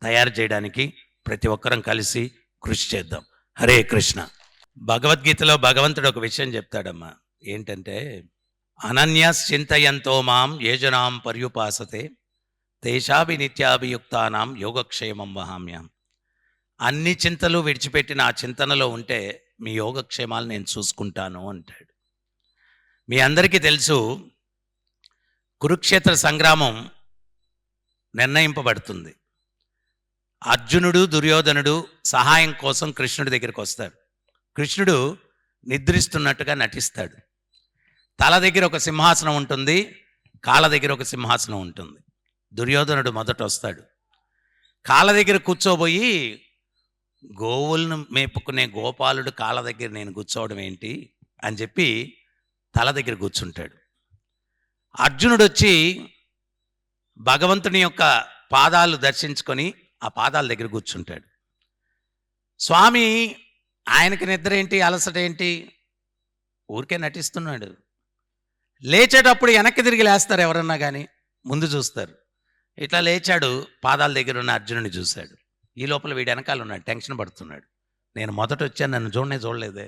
తయారు చేయడానికి ప్రతి ఒక్కరం కలిసి కృషి చేద్దాం. హరే కృష్ణ. భగవద్గీతలో భగవంతుడు ఒక విషయం చెప్తాడమ్మా. ఏంటంటే, అనన్యశ్చింతయంతో మాం యేజనాం పర్యుపాసతే తేషాభి నిత్యాభియుక్తానాం యోగక్షేమం వహామ్యాం. అన్ని చింతలు విడిచిపెట్టిన ఆ చింతనలో ఉంటే మీ యోగక్షేమాలు నేను చూసుకుంటాను అంటాడు. మీ అందరికీ తెలుసు, కురుక్షేత్ర సంగ్రామం నిర్ణయింపబడుతుంది. అర్జునుడు, దుర్యోధనుడు సహాయం కోసం కృష్ణుడి దగ్గరికి వస్తాడు. కృష్ణుడు నిద్రిస్తున్నట్టుగా నటిస్తాడు. తల దగ్గర ఒక సింహాసనం ఉంటుంది, కాళ్ళ దగ్గర ఒక సింహాసనం ఉంటుంది. దుర్యోధనుడు మొదట వస్తాడు. కాళ్ళ దగ్గర కూర్చోబోయి, గోవులను మేపుకునే గోపాలుడు కాళ్ళ దగ్గర నేను కూర్చోవడం ఏంటి అని చెప్పి తల దగ్గర కూర్చుంటాడు. అర్జునుడు వచ్చి భగవంతుని యొక్క పాదాలు దర్శించుకొని ఆ పాదాల దగ్గర కూర్చుంటాడు. స్వామి ఆయనకి నిద్ర ఏంటి, అలసట ఏంటి, ఊరికే నటిస్తున్నాడు. లేచేటప్పుడు వెనక్కి తిరిగి లేస్తారు ఎవరన్నా కానీ, ముందు చూస్తారు. ఇట్లా లేచాడు, పాదాల దగ్గర ఉన్న అర్జునుడిని చూశాడు. ఈ లోపల వీడు వెనకాల ఉన్నాడు, టెన్షన్ పడుతున్నాడు. నేను మొదట వచ్చాను, నన్ను చూడలేదే.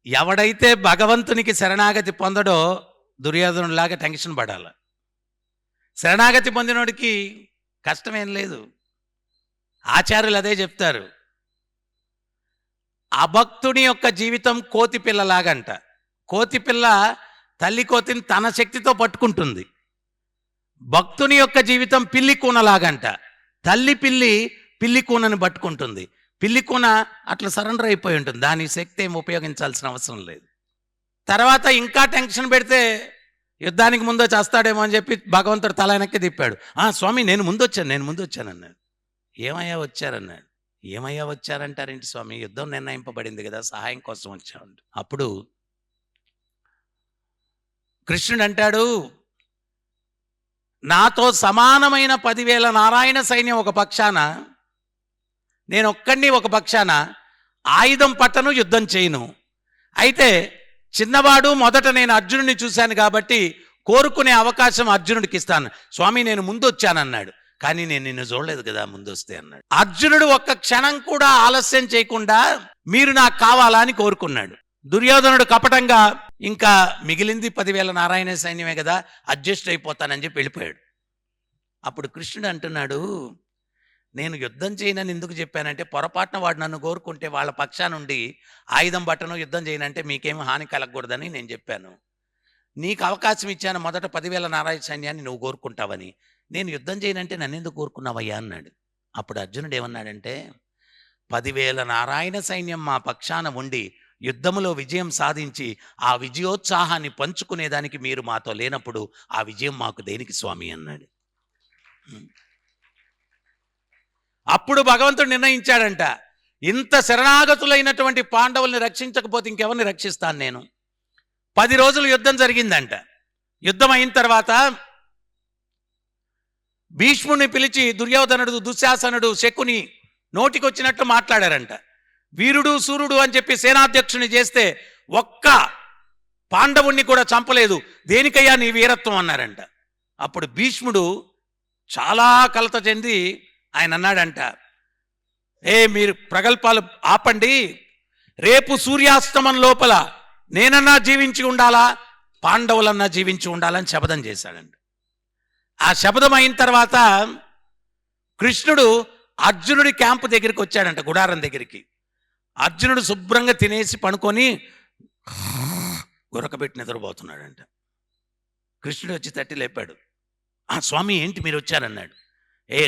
ఎవడైతే భగవంతునికి శరణాగతి పొందడో దుర్యోధనులాగా టెన్షన్ పడాల. శరణాగతి పొందినోడికి కష్టమేం లేదు. ఆచార్యులు అదే చెప్తారు, అభక్తుని యొక్క జీవితం కోతి పిల్లలాగంట. కోతి పిల్ల తల్లి కోతిని తన శక్తితో పట్టుకుంటుంది. భక్తుని యొక్క జీవితం పిల్లి కూనలాగంట. తల్లి పిల్లి కూనని పట్టుకుంటుంది. పిల్లి కూన అట్లా సరెండర్ అయిపోయి ఉంటుంది, దాని శక్తి ఏమి ఉపయోగించాల్సిన అవసరం లేదు. తర్వాత ఇంకా టెన్షన్ పెడితే యుద్ధానికి ముందు చేస్తాడేమో అని చెప్పి భగవంతుడు తల వెనక్కి తిప్పాడు. స్వామి నేను ముందు వచ్చాను అన్నాడు. ఏమయ్యా వచ్చారన్నాడు. ఏమయ్యా వచ్చారంటారేంటి స్వామి, యుద్ధం నిర్ణయింపబడింది కదా, సహాయం కోసం వచ్చామండి. అప్పుడు కృష్ణుడు అంటాడు, నాతో సమానమైన 10,000 నారాయణ సైన్యం ఒక పక్షాన, నేను ఒక్కడిని ఒక పక్షాన, ఆయుధం పట్టను, యుద్ధం చేయను. అయితే చిన్నవాడు, మొదట నేను అర్జునుడిని చూశాను కాబట్టి కోరుకునే అవకాశం అర్జునుడికి ఇస్తాను. స్వామి నేను ముందు వచ్చానన్నాడు, కానీ నేను నిన్ను చూడలేదు కదా ముందు వస్తే అన్నాడు. అర్జునుడు ఒక్క క్షణం కూడా ఆలస్యం చేయకుండా మీరు నాకు కావాలా అని కోరుకున్నాడు. దుర్యోధనుడు కపటంగా ఇంకా మిగిలింది 10,000 నారాయణ సైన్యమే కదా, అడ్జస్ట్ అయిపోతానని చెప్పి వెళ్ళిపోయాడు. అప్పుడు కృష్ణుడు అంటున్నాడు, నేను యుద్ధం చేయనని ఎందుకు చెప్పానంటే, పొరపాటున వాడు నన్ను కోరుకుంటే వాళ్ళ పక్షా నుండి ఆయుధం పట్టను, యుద్ధం చేయనంటే మీకేమి హాని కలగకూడదని నేను చెప్పాను. నీకు అవకాశం ఇచ్చాను, మొదట 10,000 నారాయణ సైన్యాన్ని నువ్వు కోరుకుంటావని. నేను యుద్ధం చేయనంటే నన్ను ఎందుకు కోరుకున్నావయ్యా అన్నాడు. అప్పుడు అర్జునుడు ఏమన్నాడంటే, 10,000 నారాయణ సైన్యం మా పక్షాన ఉండి యుద్ధములో విజయం సాధించి ఆ విజయోత్సాహాన్ని పంచుకునేదానికి మీరు మాతో లేనప్పుడు ఆ విజయం మాకు దేనికి స్వామి అన్నాడు. అప్పుడు భగవంతుడు నిర్ణయించాడంట, ఇంత శరణాగతులైనటువంటి పాండవుల్ని రక్షించకపోతే ఇంకెవరిని రక్షిస్తాను నేను. 10 రోజులు యుద్ధం జరిగిందంట. యుద్ధం అయిన తర్వాత భీష్ముని పిలిచి దుర్యోధనుడు, దుశ్శాసనుడు, శకుని నోటికొచ్చినట్లు మాట్లాడారంట. వీరుడు సూర్యుడు అని చెప్పి సేనాధ్యక్షుని చేస్తే ఒక్క పాండవుణ్ణి కూడా చంపలేదు, దేనికయ్యా నీ వీరత్వం అన్నారంట. అప్పుడు భీష్ముడు చాలా కలత చెంది ఆయన అన్నాడంట, మీరు ప్రగల్భాలు ఆపండి, రేపు సూర్యాస్తమం లోపల నేనన్నా జీవించి ఉండాలా, పాండవులన్నా జీవించి ఉండాలని శపథం చేశాడంట. ఆ శపథం అయిన తర్వాత కృష్ణుడు అర్జునుడి క్యాంపు దగ్గరికి వచ్చాడంట, గుడారం దగ్గరికి. అర్జునుడు శుభ్రంగా తినేసి పడుకొని గురకబెట్టి నిద్రపోతున్నాడంట. కృష్ణుడు వచ్చి తట్టి లేపాడు. స్వామి ఏంటి మీరు వచ్చారన్నాడు. ఏ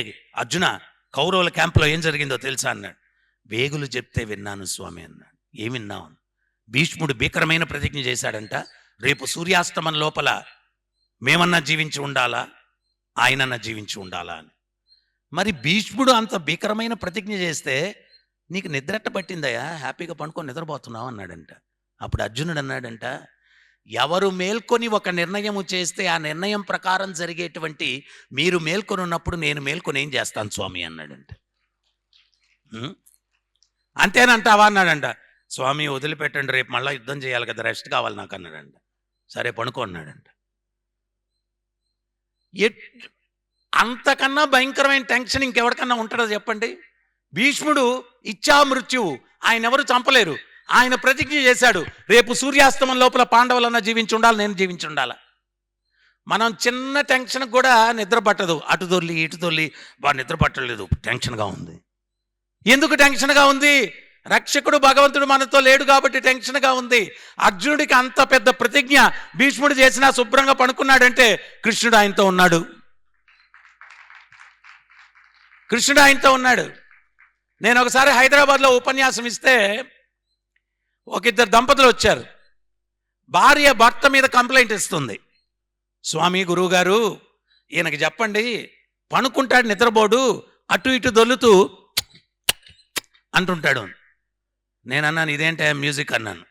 అర్జున, కౌరవుల క్యాంపులో ఏం జరిగిందో తెలుసా అన్నాడు. వేగులు చెప్తే విన్నాను స్వామి అన్నాడు. ఏం విన్నావు? భీష్ముడు భీకరమైన ప్రతిజ్ఞ చేశాడంట, రేపు సూర్యాస్తమం లోపల మేమన్నా జీవించి ఉండాలా, ఆయనన్నా జీవించి ఉండాలా అని. మరి భీష్ముడు అంత భీకరమైన ప్రతిజ్ఞ చేస్తే నీకు నిద్రట్ట పట్టిందయ్యా, హ్యాపీగా పడుకొని నిద్రపోతున్నావు అన్నాడంట. అప్పుడు అర్జునుడు అన్నాడంట, ఎవరు మేల్కొని ఒక నిర్ణయము చేస్తే ఆ నిర్ణయం ప్రకారం జరిగేటువంటి మీరు మేల్కొని ఉన్నప్పుడు నేను మేల్కొని ఏం చేస్తాను స్వామి అన్నాడంట. అంతేనంటావా అన్నాడంట. స్వామి వదిలిపెట్టండి, రేపు మళ్ళీ యుద్ధం చేయాలి కదా, రెస్ట్ కావాలి నాకు అన్నాడంట. సరే పడుకో అన్నాడంట. అంతకన్నా భయంకరమైన టెన్షన్ ఇంకెవరికన్నా ఉంటుందో చెప్పండి? భీష్ముడు ఇచ్చా మృత్యువు, ఆయన ఎవరు చంపలేరు. ఆయన ప్రతిజ్ఞ చేశాడు, రేపు సూర్యాస్తమం లోపల పాండవులన్నా జీవించి ఉండాలి, నేను జీవించి ఉండాలి. మనం చిన్న టెన్షన్కి కూడా నిద్ర పట్టదు, అటు దొల్లి ఇటు దొల్లి, బాగా నిద్ర పట్టలేదు, టెన్షన్గా ఉంది. ఎందుకు టెన్షన్గా ఉంది? రక్షకుడు భగవంతుడు మనతో లేడు కాబట్టి టెన్షన్గా ఉంది. అర్జునుడికి అంత పెద్ద ప్రతిజ్ఞ భీష్ముడు చేసినా శుభ్రంగా పడుకున్నాడంటే కృష్ణుడు ఆయనతో ఉన్నాడు. కృష్ణుడు ఆయనతో ఉన్నాడు. నేను ఒకసారి హైదరాబాద్లో ఉపన్యాసం ఇస్తే ఒక ఇద్దరు దంపతులు వచ్చారు. భార్య భర్త మీద కంప్లైంట్ ఇస్తుంది. స్వామి, గురువుగారు, ఈయనకి చెప్పండి, పనుకుంటాడు, నిద్రపోడు, అటు ఇటు దొల్లుతూ అంటుంటాడు. నేనన్నాను, ఇదేంటే మ్యూజిక్ అన్నాను.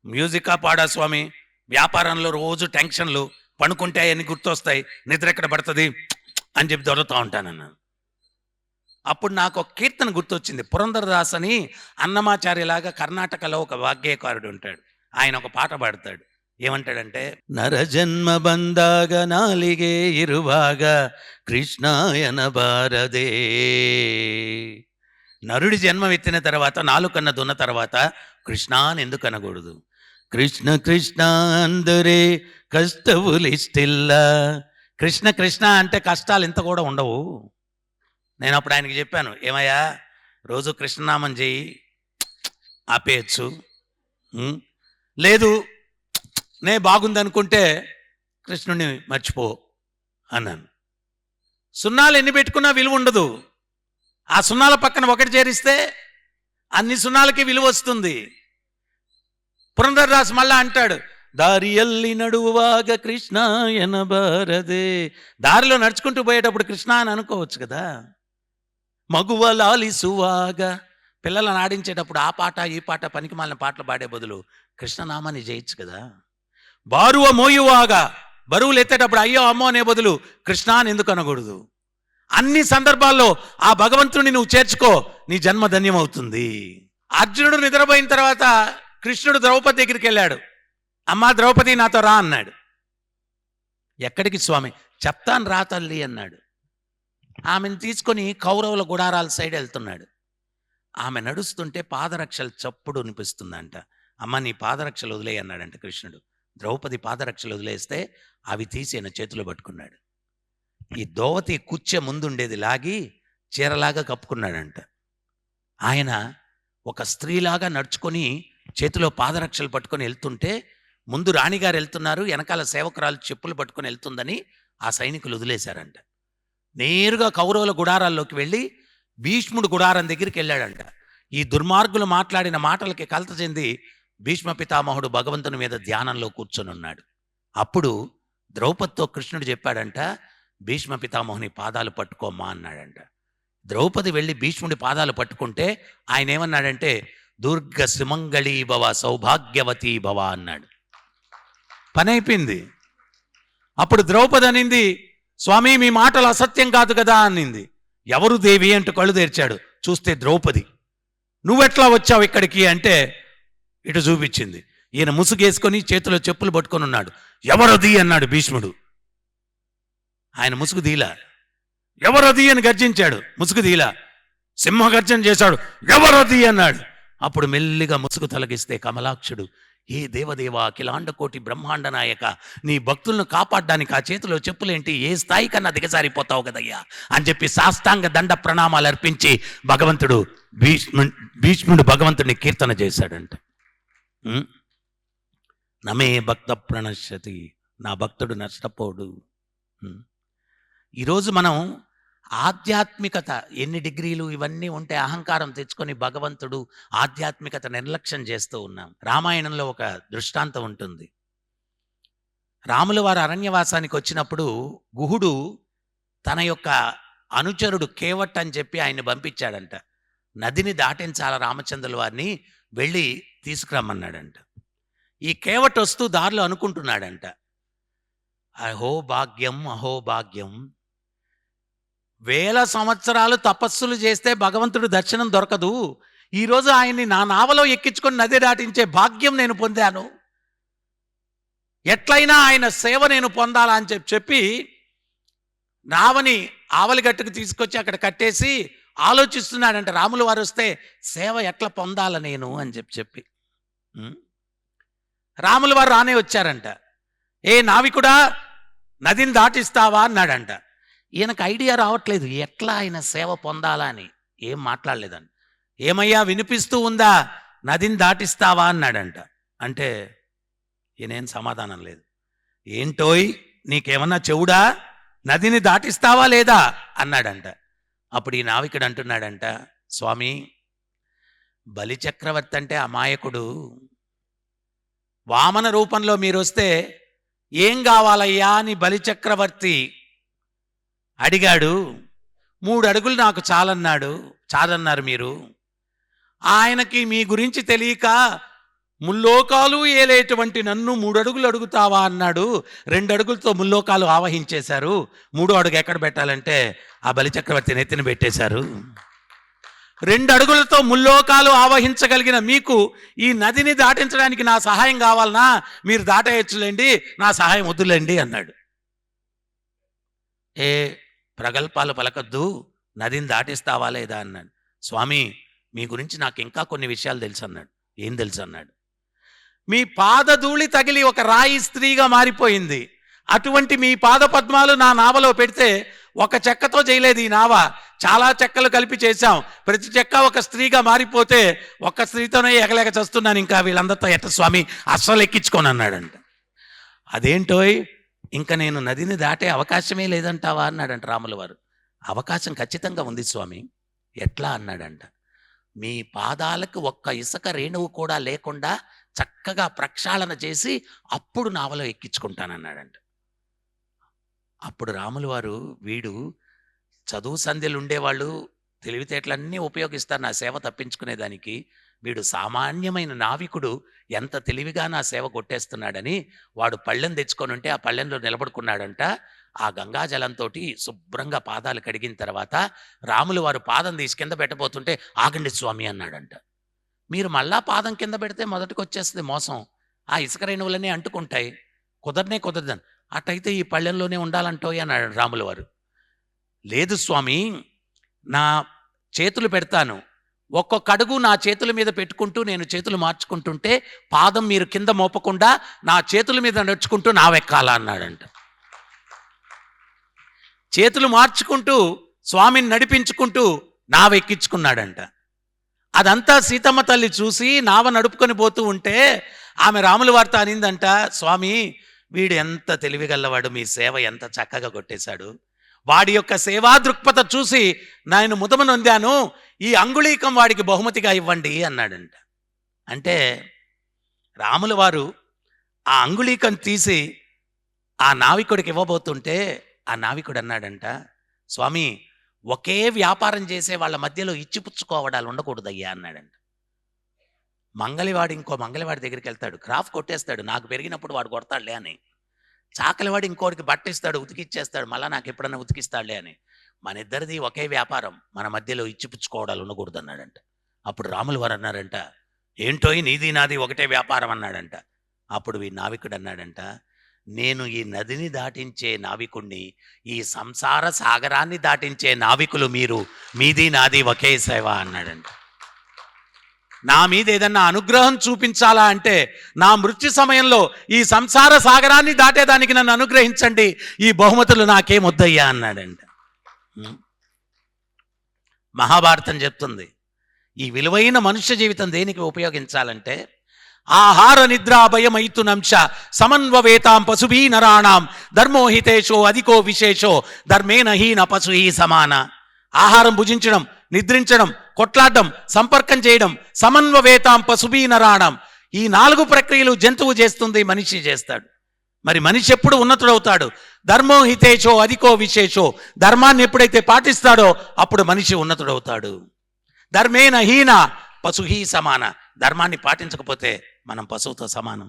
మ్యూజికా పాడా స్వామి? వ్యాపారంలో రోజు టెన్షన్లు, పనుకుంటే అవన్నీ గుర్తొస్తాయి, నిద్ర ఎక్కడ పడుతుంది అని చెప్పి దొరుకుతూ ఉంటానన్నాను. అప్పుడు నాకు ఒక కీర్తన గుర్తొచ్చింది. పురంధరదాస్ అని అన్నమాచార్యలాగా కర్ణాటకలో ఒక వాగ్గేయకారుడు ఉంటాడు. ఆయన ఒక పాట పాడతాడు. ఏమంటాడంటే, నరజన్మ బందాగ నాలిగే ఇరువాగ కృష్ణాయన భారదే. నరుడి జన్మ ఎత్తిన తర్వాత, నాలుకన్న దున్న తర్వాత కృష్ణ అని ఎందుకు అనకూడదు? కృష్ణ కృష్ణ అందరే కష్టవులిస్టిల్ల. కృష్ణ కృష్ణ అంటే కష్టాలు ఇంత కూడా ఉండవు. నేను అప్పుడు ఆయనకి చెప్పాను, ఏమయ్యా, రోజు కృష్ణనామం చేయి, ఆపేయచ్చు. లేదు నే బాగుందనుకుంటే కృష్ణుడిని మర్చిపో అన్నాను. సున్నాలు ఎన్ని పెట్టుకున్నా విలువ ఉండదు. ఆ సున్నాల పక్కన ఒకటి చేరిస్తే అన్ని సున్నాలకి విలువ వస్తుంది. పురంధరదాస్ మళ్ళా అంటాడు, దారి ఎల్లి నడువాగ కృష్ణాయన భారదే. దారిలో నడుచుకుంటూ పోయేటప్పుడు కృష్ణ అని అనుకోవచ్చు కదా. మగువ లాలిసువాగా, పిల్లలను ఆడించేటప్పుడు ఆ పాట ఈ పాట పనికి మాలిన పాటలు పాడే బదులు కృష్ణనామాన్ని చేయొచ్చు కదా. బారువ మోయువాగా, బరువులు ఎత్తేటప్పుడు అయ్యో అమ్మో అనే బదులు కృష్ణ అని ఎందుకు అనకూడదు? అన్ని సందర్భాల్లో ఆ భగవంతుడిని నువ్వు చేర్చుకో, నీ జన్మ ధన్యమవుతుంది. అర్జునుడు నిద్రపోయిన తర్వాత కృష్ణుడు ద్రౌపది దగ్గరికి వెళ్ళాడు. అమ్మా ద్రౌపది, నాతో రా అన్నాడు. ఎక్కడికి స్వామి? చెప్తాను రా తల్లి అన్నాడు. ఆమెను తీసుకొని కౌరవుల గుడారాల సైడ్ వెళ్తున్నాడు. ఆమె నడుస్తుంటే పాదరక్షలు చప్పుడు అనిపిస్తుందంట. అమ్మ, నీ పాదరక్షలు వదిలేయి అన్నాడంట కృష్ణుడు. ద్రౌపది పాదరక్షలు వదిలేస్తే అవి తీసి ఆయన చేతిలో పట్టుకున్నాడు. ఈ దోవతి కుచ్చే ముందుండేది లాగి చీరలాగా కప్పుకున్నాడంట. ఆయన ఒక స్త్రీలాగా నడుచుకొని చేతిలో పాదరక్షలు పట్టుకొని వెళ్తుంటే, ముందు రాణిగారు వెళ్తున్నారు, వెనకాల సేవకురాలు చెప్పులు పట్టుకొని వెళ్తుందని ఆ సైనికులు వదిలేశారంట. నేరుగా కౌరవుల గుడారాల్లోకి వెళ్ళి భీష్ముడు గుడారం దగ్గరికి వెళ్ళాడంట. ఈ దుర్మార్గులు మాట్లాడిన మాటలకి కలత చెంది భీష్మ పితామహుడు భగవంతుని మీద ధ్యానంలో కూర్చొని ఉన్నాడు. అప్పుడు ద్రౌపదితో కృష్ణుడు చెప్పాడంట, భీష్మ పితామహుని పాదాలు పట్టుకోమ్మా అన్నాడంట. ద్రౌపది వెళ్ళి భీష్ముడి పాదాలు పట్టుకుంటే ఆయన ఏమన్నాడంటే, దుర్గ సుమంగళీ భవ సౌభాగ్యవతీ భవ అన్నాడు. పని అయిపోయింది. అప్పుడు ద్రౌపది అనింది, స్వామి మీ మాటలు అసత్యం కాదు కదా అనింది. ఎవరు దేవి అంటూ కళ్ళు తెరిచాడు. చూస్తే ద్రౌపది. నువ్వెట్లా వచ్చావు ఇక్కడికి అంటే ఇటు చూపించింది. ఈయన ముసుగేసుకొని చేతిలో చెప్పులు పట్టుకొని ఉన్నాడు. ఎవరది అన్నాడు భీష్ముడు. ఆయన ముసుగు దీలా. ఎవరది అని గర్జించాడు. ముసుగు దీలా. సింహగర్జన చేశాడు. ఎవరది అన్నాడు. అప్పుడు మెల్లిగా ముసుగు తొలగిస్తే కమలాక్షుడు, ఏ దేవదేవ అఖిలాండ కోటి బ్రహ్మాండ నాయక, నీ భక్తులను కాపాడడానికి ఆ చేతిలో చెప్పులేంటి, ఏ స్థాయి కన్నా దిగజారిపోతావు కదయ్యా అని చెప్పి సాష్టాంగ దండ ప్రణామాలు అర్పించి భీష్ముడు భగవంతుడిని కీర్తన చేశాడంట. నమే భక్త ప్రణశ్యతి, నా భక్తుడు నష్టపోడు. ఈరోజు మనం ఆధ్యాత్మికత ఎన్ని డిగ్రీలు ఇవన్నీ ఉంటే అహంకారం తెచ్చుకొని భగవంతుడు ఆధ్యాత్మికత నిర్లక్ష్యం చేస్తూ ఉన్నాం. రామాయణంలో ఒక దృష్టాంతం ఉంటుంది. రాముల వారు అరణ్యవాసానికి వచ్చినప్పుడు గుహుడు తన యొక్క అనుచరుడు కేవట్ అని చెప్పి ఆయన్ని పంపించాడంట. నదిని దాటించాల రామచంద్రుల వారిని, వెళ్ళి తీసుకురమ్మన్నాడంట. ఈ కేవట్ వస్తూ దారిలో అనుకుంటున్నాడంట, అహో భాగ్యం అహో భాగ్యం, వేల సంవత్సరాలు తపస్సులు చేస్తే భగవంతుడు దర్శనం దొరకదు, ఈరోజు ఆయన్ని నా నావలో ఎక్కించుకొని నది దాటించే భాగ్యం నేను పొందాను, ఎట్లయినా ఆయన సేవ నేను పొందాలా అని చెప్పి నావని ఆవలిగట్టుకు తీసుకొచ్చి అక్కడ కట్టేసి ఆలోచిస్తున్నాడంట. రాముల వారు వస్తే సేవ ఎట్లా పొందాల నేను అని చెప్పి రాముల వారు రానే వచ్చారంట. ఏ నావికుడా, నదిని దాటిస్తావా అన్నాడంట. ఈయనకు ఐడియా రావట్లేదు ఎట్లా ఆయన సేవ పొందాలా అని. ఏం మాట్లాడలేదండి. ఏమయ్యా వినిపిస్తూ ఉందా, నదిని దాటిస్తావా అన్నాడంట. అంటే ఈయనేం సమాధానం లేదు. ఏంటోయ్ నీకేమన్నా చెవుడా, నదిని దాటిస్తావా లేదా అన్నాడంట. అప్పుడు ఈ నావికుడు అంటున్నాడంట, స్వామి బలిచక్రవర్తి అంటే అమాయకుడు, వామన రూపంలో మీరు వస్తే ఏం కావాలయ్యా అని బలిచక్రవర్తి అడిగాడు. 3 అడుగులు నాకు చాలన్నారు మీరు. ఆయనకి మీ గురించి తెలియక ముల్లోకాలు ఏలేటువంటి నన్ను 3 అడుగులు అడుగుతావా అన్నాడు. 2 అడుగులతో ముల్లోకాలు ఆవహించేశారు. 3వ అడుగు ఎక్కడ పెట్టాలంటే ఆ బలిచక్రవర్తి నెత్తిన పెట్టేశారు. 2 అడుగులతో ముల్లోకాలు ఆవహించగలిగిన మీకు ఈ నదిని దాటించడానికి నా సహాయం కావాలనా, మీరు దాటేయచ్చులేండి, నా సహాయం వద్దులేండి అన్నాడు. ఏ ప్రగల్భాలు పలకద్దు, నదిని దాటిస్తావా లేదా అన్నాడు. స్వామి మీ గురించి నాకు ఇంకా కొన్ని విషయాలు తెలుసు అన్నాడు. ఏం తెలుసు అన్నాడు. మీ పాదధూళి తగిలి ఒక రాయి స్త్రీగా మారిపోయింది. అటువంటి మీ పాద పద్మాలు నా నావలో పెడితే ఒక చెక్కతో చేయలేదు ఈ నావ, చాలా చెక్కలు కలిపి చేశాం. ప్రతి చెక్క ఒక స్త్రీగా మారిపోతే ఒక్క స్త్రీతోనే ఎగలేక చస్తున్నాను, ఇంకా వీళ్ళందరితో ఎట్ట స్వామి అస్సలు ఎక్కించుకొని అన్నాడంట. అదేంటోయ్ ఇంకా నేను నదిని దాటే అవకాశమే లేదంటావా అన్నాడంట రాముల వారు. అవకాశం ఖచ్చితంగా ఉంది స్వామి. ఎట్లా అన్నాడంట. మీ పాదాలకు ఒక్క ఇసుక రేణువు కూడా లేకుండా చక్కగా ప్రక్షాళన చేసి అప్పుడు నావలో ఎక్కించుకుంటానన్నాడంట. అప్పుడు రాముల వారు, వీడు చదువు సంధ్యలు ఉండేవాళ్ళు తెలివితేటలన్నీ ఉపయోగిస్తారు నా సేవ తప్పించుకునేదానికి, వీడు సామాన్యమైన నావికుడు ఎంత తెలివిగా నా సేవ కొట్టేస్తున్నాడని వాడు పళ్ళెం తెచ్చుకొని ఉంటే ఆ పళ్ళెంలో నిలబడుకున్నాడంట. ఆ గంగాజలంతో శుభ్రంగా పాదాలు కడిగిన తర్వాత రాములు వారు పాదం తీసి కింద పెట్టబోతుంటే ఆగండి స్వామి అన్నాడంట. మీరు మళ్ళా పాదం కింద పెడితే మొదటికి వచ్చేస్తుంది మోసం, ఆ ఇసుక రేణువులన్నీ అంటుకుంటాయి, కుదరదని. అటైతే ఈ పళ్ళెంలోనే ఉండాలంటోయ్ అన్నాడు రాముల వారు. లేదు స్వామి, నా చేతులు పెడతాను, ఒక్కొక్క అడుగు నా చేతుల మీద పెట్టుకుంటూ నేను చేతులు మార్చుకుంటుంటే పాదం మీరు కింద మోపకుండా నా చేతుల మీద నడుచుకుంటూ నావెక్కాలా అన్నాడంట. చేతులు మార్చుకుంటూ స్వామిని నడిపించుకుంటూ నావెక్కించుకున్నాడంట. అదంతా సీతమ్మ తల్లి చూసి నావ నడుపుకొని పోతూ ఉంటే ఆమె రాముల వారితో అనిందంట, స్వామి వీడు ఎంత తెలివిగల్లవాడు, మీ సేవ ఎంత చక్కగా కొట్టేశాడు, వాడి యొక్క సేవా దృక్పథ చూసి నేను ముదమ నొందాను, ఈ అంగుళీకం వాడికి బహుమతిగా ఇవ్వండి అన్నాడంట. అంటే రాముల వారు ఆ అంగుళీకం తీసి ఆ నావికుడికి ఇవ్వబోతుంటే ఆ నావికుడు అన్నాడంట, స్వామి ఒకే వ్యాపారం చేసే వాళ్ళ మధ్యలో ఇచ్చిపుచ్చుకోవడాలు ఉండకూడదయ్యా అన్నాడంట. మంగళవాడు ఇంకో మంగళవాడి దగ్గరికి వెళ్తాడు, క్రాఫ్ కొట్టేస్తాడు, నాకు పెరిగినప్పుడు వాడు కొడతాడులే అని. చాకలివాడు ఇంకోటికి బట్టిస్తాడు, ఉతికిచ్చేస్తాడు, మళ్ళీ నాకు ఎప్పుడన్నా ఉతికిస్తాడులే అని. మన ఇద్దరిది ఒకే వ్యాపారం, మన మధ్యలో ఇచ్చిపుచ్చుకోవడాలు ఉండకూడదు అన్నాడంట. అప్పుడు రాముల వారు అన్నారంట, ఏంటోయ్ నీది నాది ఒకటే వ్యాపారం అన్నాడంట. అప్పుడు ఈ నావికుడు అన్నాడంట, నేను ఈ నదిని దాటించే నావికుణ్ణి, ఈ సంసార సాగరాన్ని దాటించే నావికులు మీరు, మీది నాది ఒకే సేవ అన్నాడంట. నా మీద ఏదన్నా అనుగ్రహం చూపించాలా అంటే నా మృత్యు సమయంలో ఈ సంసార సాగరాన్ని దాటేదానికి నన్ను అనుగ్రహించండి, ఈ బహుమతులు నాకేమొద్దయ్యా అన్నాడంట. మహాభారతం చెప్తుంది, ఈ విలువైన మనుష్య జీవితం దేనికి ఉపయోగించాలంటే ఆహార నిద్రా భయమైతునంశ సమన్వవేతాం పశుభీ నరాణాం ధర్మోహితేషో అధికో విశేషో ధర్మేణ హీన పశుహీ సమాన. ఆహారం భుజించడం, నిద్రించడం, కొట్లాడడం, సంపర్కం చేయడం, సమన్వవేతాం పశుభీ నరాణాం, ఈ 4 ప్రక్రియలు జంతువు చేస్తుంది, మనిషి చేస్తాడు. మరి మనిషి ఎప్పుడు ఉన్నతుడవుతాడు? ధర్మోహితేషో అధికో విశేషో, ధర్మాన్ని ఎప్పుడైతే పాటిస్తాడో అప్పుడు మనిషి ఉన్నతుడవుతాడు. ధర్మేణ హీన పశుహీ సమాన, ధర్మాన్ని పాటించకపోతే మనం పశువుతో సమానం.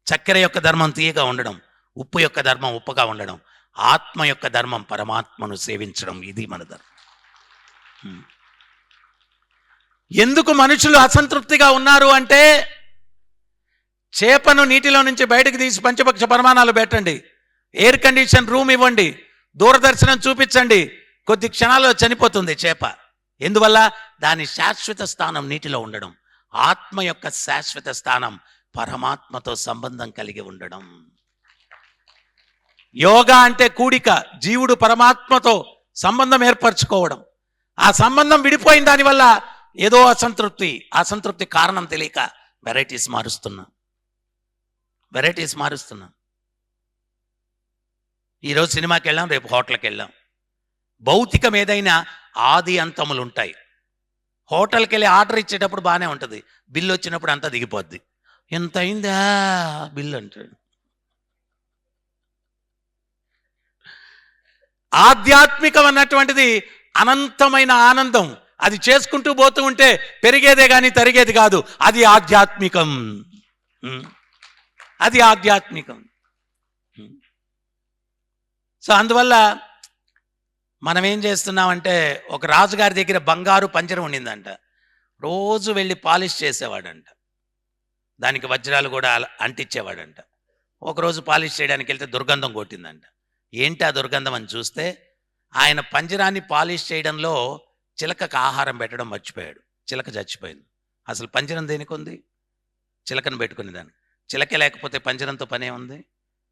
చక్కెర యొక్క ధర్మం తీయగా ఉండడం, ఉప్పు యొక్క ధర్మం ఉప్పుగా ఉండడం, ఆత్మ యొక్క ధర్మం పరమాత్మను సేవించడం, ఇది మన ధర్మం. ఎందుకు మనుషులు అసంతృప్తిగా ఉన్నారు అంటే, చేపను నీటిలో నుంచి బయటకు తీసి పంచపక్ష పరిమాణాలు పెట్టండి, ఎయిర్ కండిషన్ రూమ్ ఇవ్వండి, దూరదర్శనం చూపించండి, కొద్ది క్షణాల్లో చనిపోతుంది చేప. ఎందువల్ల? దాని శాశ్వత స్థానం నీటిలో ఉండడం. ఆత్మ యొక్క శాశ్వత స్థానం పరమాత్మతో సంబంధం కలిగి ఉండడం. యోగా అంటే కూడిక, జీవుడు పరమాత్మతో సంబంధం ఏర్పరచుకోవడం. ఆ సంబంధం విడిపోయిన దానివల్ల ఏదో అసంతృప్తి కారణం తెలియక వెరైటీస్ మారుస్తున్నా. ఈరోజు సినిమాకి వెళ్ళాం, రేపు హోటల్కి వెళ్ళాం. భౌతికం ఏదైనా ఆది అంతములు ఉంటాయి. హోటల్కి వెళ్ళి ఆర్డర్ ఇచ్చేటప్పుడు బాగానే ఉంటుంది, బిల్లు వచ్చినప్పుడు అంతా దిగిపోద్ది. ఎంత అయిందా బిల్లు అంటాడు. ఆధ్యాత్మికం అన్నటువంటిది అనంతమైన ఆనందం. అది చేసుకుంటూ పోతూ ఉంటే పెరిగేదే కానీ తరిగేది కాదు. అది ఆధ్యాత్మికం. సో అందువల్ల మనం ఏం చేస్తున్నామంటే, ఒక రాజుగారి దగ్గర బంగారు పంజరం ఉండిందంట. రోజు వెళ్ళి పాలిష్ చేసేవాడంట, దానికి వజ్రాలు కూడా అంటించేవాడంట. ఒకరోజు పాలిష్ చేయడానికి వెళ్తే దుర్గంధం కొట్టిందంట. ఏంటి ఆ దుర్గంధం అని చూస్తే, ఆయన పంజరాన్ని పాలిష్ చేయడంలో చిలకకు ఆహారం పెట్టడం మర్చిపోయాడు. చిలక చచ్చిపోయింది. అసలు పంజరం దేనికి ఉంది? చిలకను పెట్టుకునే దాన్ని. చిలక లేకపోతే పంజరంతో పనే ఉంది.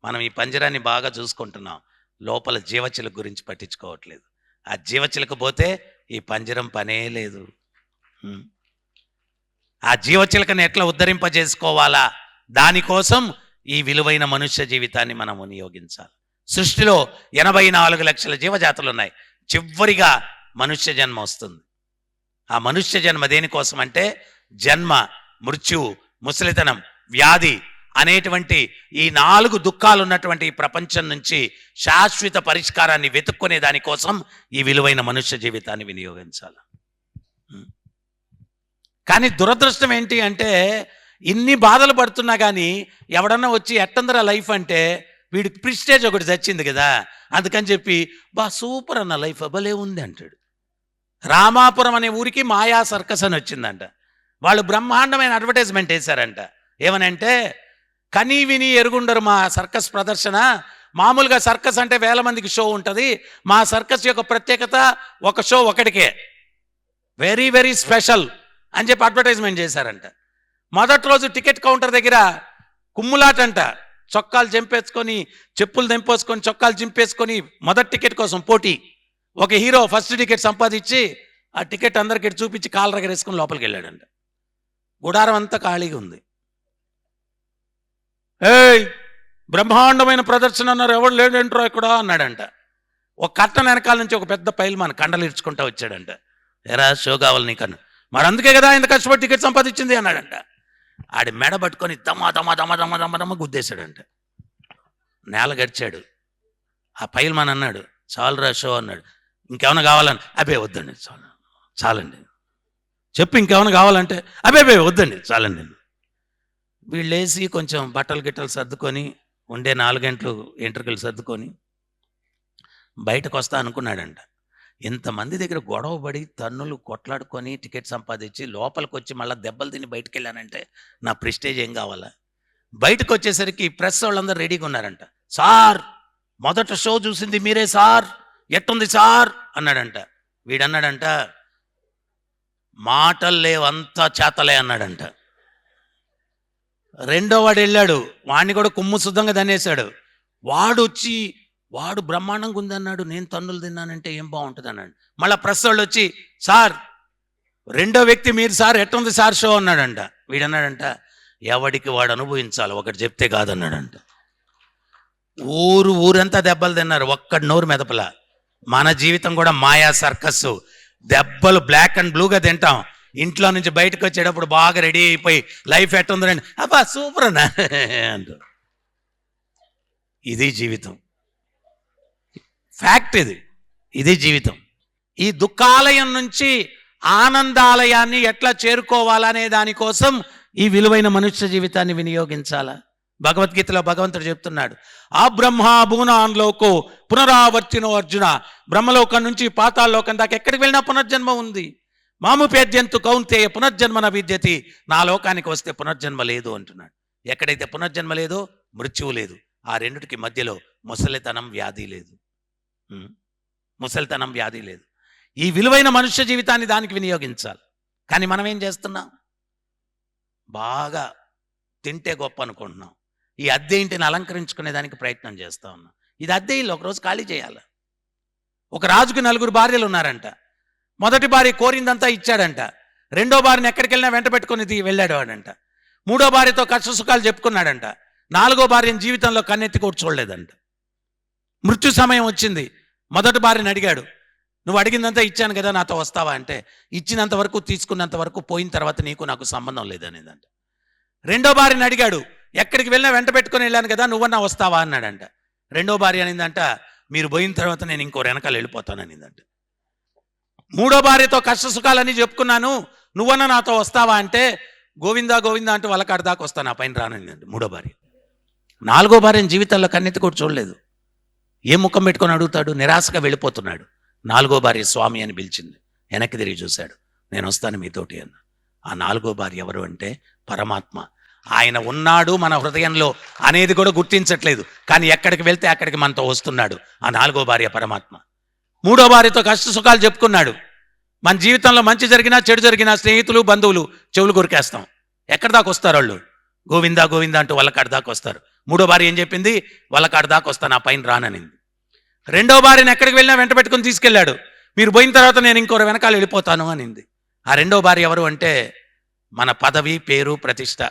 మనం ఈ పంజరాన్ని బాగా చూసుకుంటున్నాం, లోపల జీవచిలక గురించి పట్టించుకోవట్లేదు. ఆ జీవచిలక పోతే ఈ పంజరం పనే లేదు. ఆ జీవచిలకను ఎట్లా ఉద్ధరింపజేసుకోవాలా, దానికోసం ఈ విలువైన మనుష్య జీవితాన్ని మనం వినియోగించాలి. సృష్టిలో 84 లక్షల జీవజాతులు ఉన్నాయి. చివరిగా మనుష్య జన్మ వస్తుంది. ఆ మనుష్య జన్మ దేనికోసం అంటే, జన్మ, మృత్యువు, ముసలితనం, వ్యాధి అనేటువంటి ఈ 4 దుఃఖాలు ఉన్నటువంటి ఈ ప్రపంచం నుంచి శాశ్వత పరిష్కారాన్ని వెతుక్కునే దానికోసం ఈ విలువైన మనుష్య జీవితాన్ని వినియోగించాలి. కానీ దురదృష్టం ఏంటి అంటే, ఇన్ని బాధలు పడుతున్నా కానీ ఎవడన్నా వచ్చి ఎట్టందరా లైఫ్ అంటే, వీడికి ప్రిస్టేజ్ ఒకటి చచ్చింది కదా, అందుకని చెప్పి సూపర్ అన్న లైఫ్ భలే ఉంది అంటాడు. రామాపురం అనే ఊరికి మాయా సర్కస్ అని వచ్చిందంట. వాళ్ళు బ్రహ్మాండమైన అడ్వర్టైజ్మెంట్ వేశారంట. ఏమనంటే, కనీ విని ఎరుగుండరు మా సర్కస్ ప్రదర్శన. మామూలుగా సర్కస్ అంటే 1000 మందికి షో ఉంటుంది, మా సర్కస్ యొక్క ప్రత్యేకత ఒక షో ఒకటికే, వెరీ వెరీ స్పెషల్ అని చెప్పి అడ్వర్టైజ్మెంట్ చేశారంట. మొదటి రోజు టికెట్ కౌంటర్ దగ్గర కుమ్ములాటంట. చొక్కాలు చింపేసుకొని, చెప్పులు దింపేసుకొని, చొక్కాలు చింపేసుకొని మొదటి టికెట్ కోసం పోటీ. ఒక హీరో ఫస్ట్ టికెట్ సంపాదించి ఆ టికెట్ అందరికీ చూపించి కాలు రగరేసుకొని లోపలికి వెళ్ళాడంట. గుడారం అంతా ఖాళీగా ఉంది. ఏయ్, బ్రహ్మాండమైన ప్రదర్శన అన్నారు, ఎవడు లేడంట్రో ఇక్కడ అన్నాడంట. ఒక కట్టన వెనకాల నుంచి ఒక పెద్ద పైల్మాన్ కండలు ఇడ్చుకుంటా వచ్చాడంట. ఎరా షో కావాలి నీకన్నా, మరి అందుకే కదా ఇంత కష్టపడి టికెట్ సంపాదించింది అన్నాడంట. ఆడి మెడ పట్టుకొని దమ్మ గుద్దేశాడంట. నేల గడిచాడు. ఆ పైల్మాన్ అన్నాడు, చాలురా షో అన్నాడు. ఇంకేమైనా కావాలని, అబ్బే వద్దండి చాలండి. చెప్పు ఇంకేమైనా కావాలంటే, అబ్బే వద్దండి చాలండి. వీళ్ళు వేసి కొంచెం బట్టలు గిట్టలు సర్దుకొని, ఉండే 4 గంటలు ఎంట్రుకలు సర్దుకొని బయటకు వస్తా అనుకున్నాడంట. ఇంతమంది దగ్గర గొడవ పడి తన్నులు కొట్లాడుకొని టికెట్ సంపాదించి లోపలికి వచ్చి మళ్ళీ దెబ్బలు తిని బయటకు వెళ్ళానంటే నా ప్రెస్టేజ్ ఏం కావాలా? బయటకు వచ్చేసరికి ప్రెస్ వాళ్ళందరూ రెడీగా ఉన్నారంట. సార్, మొదట షో చూసింది మీరే సార్, ఎట్టుంది సార్ అన్నాడంట. వీడన్నాడంట, మాటలు లేవంతా చేతలే అన్నాడంట. రెండో వాడు వెళ్ళాడు, వాడిని కూడా కుమ్ము శుద్ధంగా దనేశాడు. వాడు బ్రహ్మాండంగా ఉందన్నాడు, నేను తన్నులు తిన్నానంటే ఏం బాగుంటుంది అన్నాడు. మళ్ళీ ప్రెస్ వాళ్ళు వచ్చి, సార్ రెండో వ్యక్తి మీరు సార్, ఎట్టుంది సార్ షో అన్నాడంట. వీడన్నాడంట, ఎవడికి వాడు అనుభవించాలి, ఒకటి చెప్తే కాదన్నాడంట. ఊరంతా దెబ్బలు తిన్నారు, ఒక్కడి నోరు మెదపల. మన జీవితం కూడా మాయా సర్కస్సు. దెబ్బలు బ్లాక్ అండ్ బ్లూగా తింటాం. ఇంట్లో నుంచి బయటకు వచ్చేటప్పుడు బాగా రెడీ అయిపోయి లైఫ్ ఎట్టుందండి, అబ్బా సూపర్ అన్నా అంటూ. ఇది జీవితం, ఫ్యాక్ట్ ఇది జీవితం. ఈ దుఃఖాలయం నుంచి ఆనందాలయాన్ని ఎట్లా చేరుకోవాలనే దానికోసం ఈ విలువైన మనుష్య జీవితాన్ని వినియోగించాలా. భగవద్గీతలో భగవంతుడు చెప్తున్నాడు, ఆ బ్రహ్మ భూనాన్లోకో పునరావర్తినో అర్జున. బ్రహ్మలోకం నుంచి పాతాళలోకం దాకా ఎక్కడికి వెళ్ళినా పునర్జన్మ ఉంది. మాముపేద్యంతు కౌంతేయ పునర్జన్మన విద్యతి. నా లోకానికి వస్తే పునర్జన్మ లేదు అంటున్నాడు. ఎక్కడైతే పునర్జన్మ లేదో మృత్యువు లేదు. ఆ రెండిటికి మధ్యలో ముసలితనం వ్యాధి లేదు. ముసలితనం వ్యాధి లేదు. ఈ విలువైన మనుష్య జీవితాన్ని దానికి వినియోగించాలి. కానీ మనం ఏం చేస్తున్నాం? బాగా తింటే గొప్ప అనుకుంటున్నాం. ఈ అద్దె ఇంటిని అలంకరించుకునే దానికి ప్రయత్నం చేస్తూ ఉన్నాం. ఇది అద్దె ఇల్లు, ఒకరోజు ఖాళీ చేయాలి. ఒక రాజుకు 4 భార్యలు ఉన్నారంట. మొదటి భార్య కోరిందంతా ఇచ్చాడంట. రెండో భార్యను ఎక్కడికి వెళ్ళినా వెంట పెట్టుకుని వెళ్ళాడు వాడంట. మూడో భార్యతో కష్ట సుఖాలు చెప్పుకున్నాడంట. 4వ భార్యను జీవితంలో కన్నెత్తి కూడా చూడలేదంట. మృత్యు సమయం వచ్చింది. మొదటి భార్యను అడిగాడు, నువ్వు అడిగిందంతా ఇచ్చాను కదా, నాతో వస్తావా అంటే, ఇచ్చినంత వరకు తీసుకున్నంత వరకు, పోయిన తర్వాత నీకు నాకు సంబంధం లేదనేదంట. రెండో భార్యను అడిగాడు, ఎక్కడికి వెళ్ళినా వెంట పెట్టుకుని వెళ్ళాను కదా, నువ్వన్నా వస్తావా అన్నాడంట. రెండో భార్య అనిందంట, మీరు పోయిన తర్వాత నేను ఇంకో వెనకాల వెళ్ళిపోతాననిందంట. మూడో భార్యతో కష్ట సుఖాలని చెప్పుకున్నాను, నువ్వన్నా నాతో వస్తావా అంటే, గోవిందా గోవిందా అంటూ వాళ్ళకాడి దాకా వస్తాను, ఆ పైన రానండి మూడో భార్య. 4వ భార్యను జీవితంలో కన్నెత్తి కూడా చూడలేదు. ఏ ముఖం పెట్టుకొని అడుగుతాడు? నిరాశగా వెళ్ళిపోతున్నాడు. 4వ భార్య స్వామి అని పిలిచింది. వెనక్కి తిరిగి చూశాడు, నేను వస్తాను మీతోటి అన్న. ఆ 4వ భార్య ఎవరు అంటే పరమాత్మ. ఆయన ఉన్నాడు మన హృదయంలో అనేది కూడా గుర్తించట్లేదు, కానీ ఎక్కడికి వెళ్తే అక్కడికి మనతో వస్తున్నాడు. ఆ 4వ భార్య పరమాత్మ. 3వ భార్యతో కష్ట సుఖాలు చెప్పుకున్నాడు. మన జీవితంలో మంచి జరిగినా చెడు జరిగినా స్నేహితులు బంధువులు చెవులు కొరికేస్తాం. ఎక్కడి దాకా వస్తారు వాళ్ళు? గోవిందా గోవిందా అంటూ వాళ్ళకాడి దాకా వస్తారు. 3వ భార్య ఏం చెప్పింది? వాళ్ళకాడి దాకా వస్తాను, ఆ పైన రాననింది. రెండవ భార్యను ఎక్కడికి వెళ్ళినా వెంట పెట్టుకుని తీసుకెళ్ళాడు. మీరు పోయిన తర్వాత నేను ఇంకో వెనకాల వెళ్ళిపోతాను అనింది. ఆ రెండవ భార్య ఎవరు అంటే మన పదవి, పేరు, ప్రతిష్ట.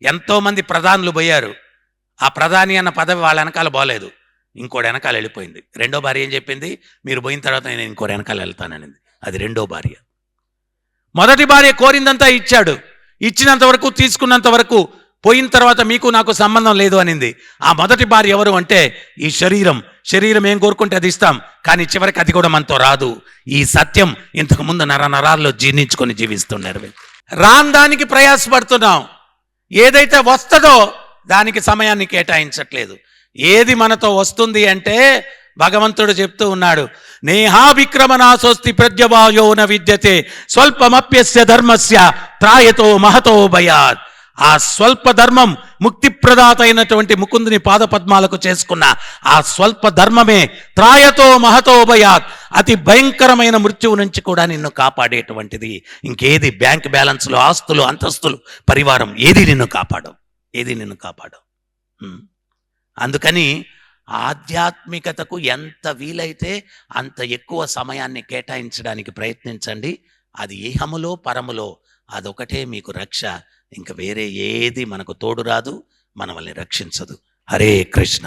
ఎంతోమంది ప్రధానులు పోయారు, ఆ ప్రధాని అన్న పదవి వాళ్ళ వెనకాల బాలేదు, ఇంకోటి వెనకాల వెళ్ళిపోయింది. రెండో భార్య ఏం చెప్పింది? మీరు పోయిన తర్వాత నేను ఇంకో వెనకాల వెళ్తాననింది. అది రెండో భార్య. మొదటి భార్య కోరిందంతా ఇచ్చాడు, ఇచ్చినంత వరకు, తీసుకున్నంత వరకు, పోయిన తర్వాత మీకు నాకు సంబంధం లేదు అనింది. ఆ మొదటి భార్య ఎవరు అంటే ఈ శరీరం ఏం కోరుకుంటే అది ఇస్తాం, కానీ చివరికి అది కూడా మనతో రాదు. ఈ సత్యం ఇంతకుముందు నరాల్లో జీర్ణించుకొని జీవిస్తున్నారు. రాని దానికి ప్రయాసపడుతున్నాం. ఏదైతే వస్తుందో దానికి సమయాన్ని కేటాయించట్లేదు. ఏది మనతో వస్తుంది అంటే భగవంతుడు చెప్తూ ఉన్నాడు, నేహాభిక్రమణాసోస్తి ప్రజ్ఞవాయో న విద్యతే స్వల్పమప్యస్య ధర్మస్య త్రాయతో మహతో భయాత్. ఆ స్వల్ప ధర్మం ముక్తిప్రదాత అయినటువంటి ముకుందుని పాదపద్మాలకు చేసుకున్న ఆ స్వల్ప ధర్మమే త్రాయతో మహతో భయాత్, అతి భయంకరమైన మృత్యువు నుంచి కూడా నిన్ను కాపాడేటువంటిది. ఇంకేది బ్యాంక్ బ్యాలెన్స్లు, ఆస్తులు, అంతస్తులు, పరివారం ఏది నిన్ను కాపాడవు. అందుకని ఆధ్యాత్మికతకు ఎంత వీలైతే అంత ఎక్కువ సమయాన్ని కేటాయించడానికి ప్రయత్నించండి. అది ఇహములో పరములో అదొకటే మీకు రక్ష. ఇంకా వేరే ఏది మనకు తోడు రాదు, మనల్ని రక్షించదు. హరే కృష్ణ.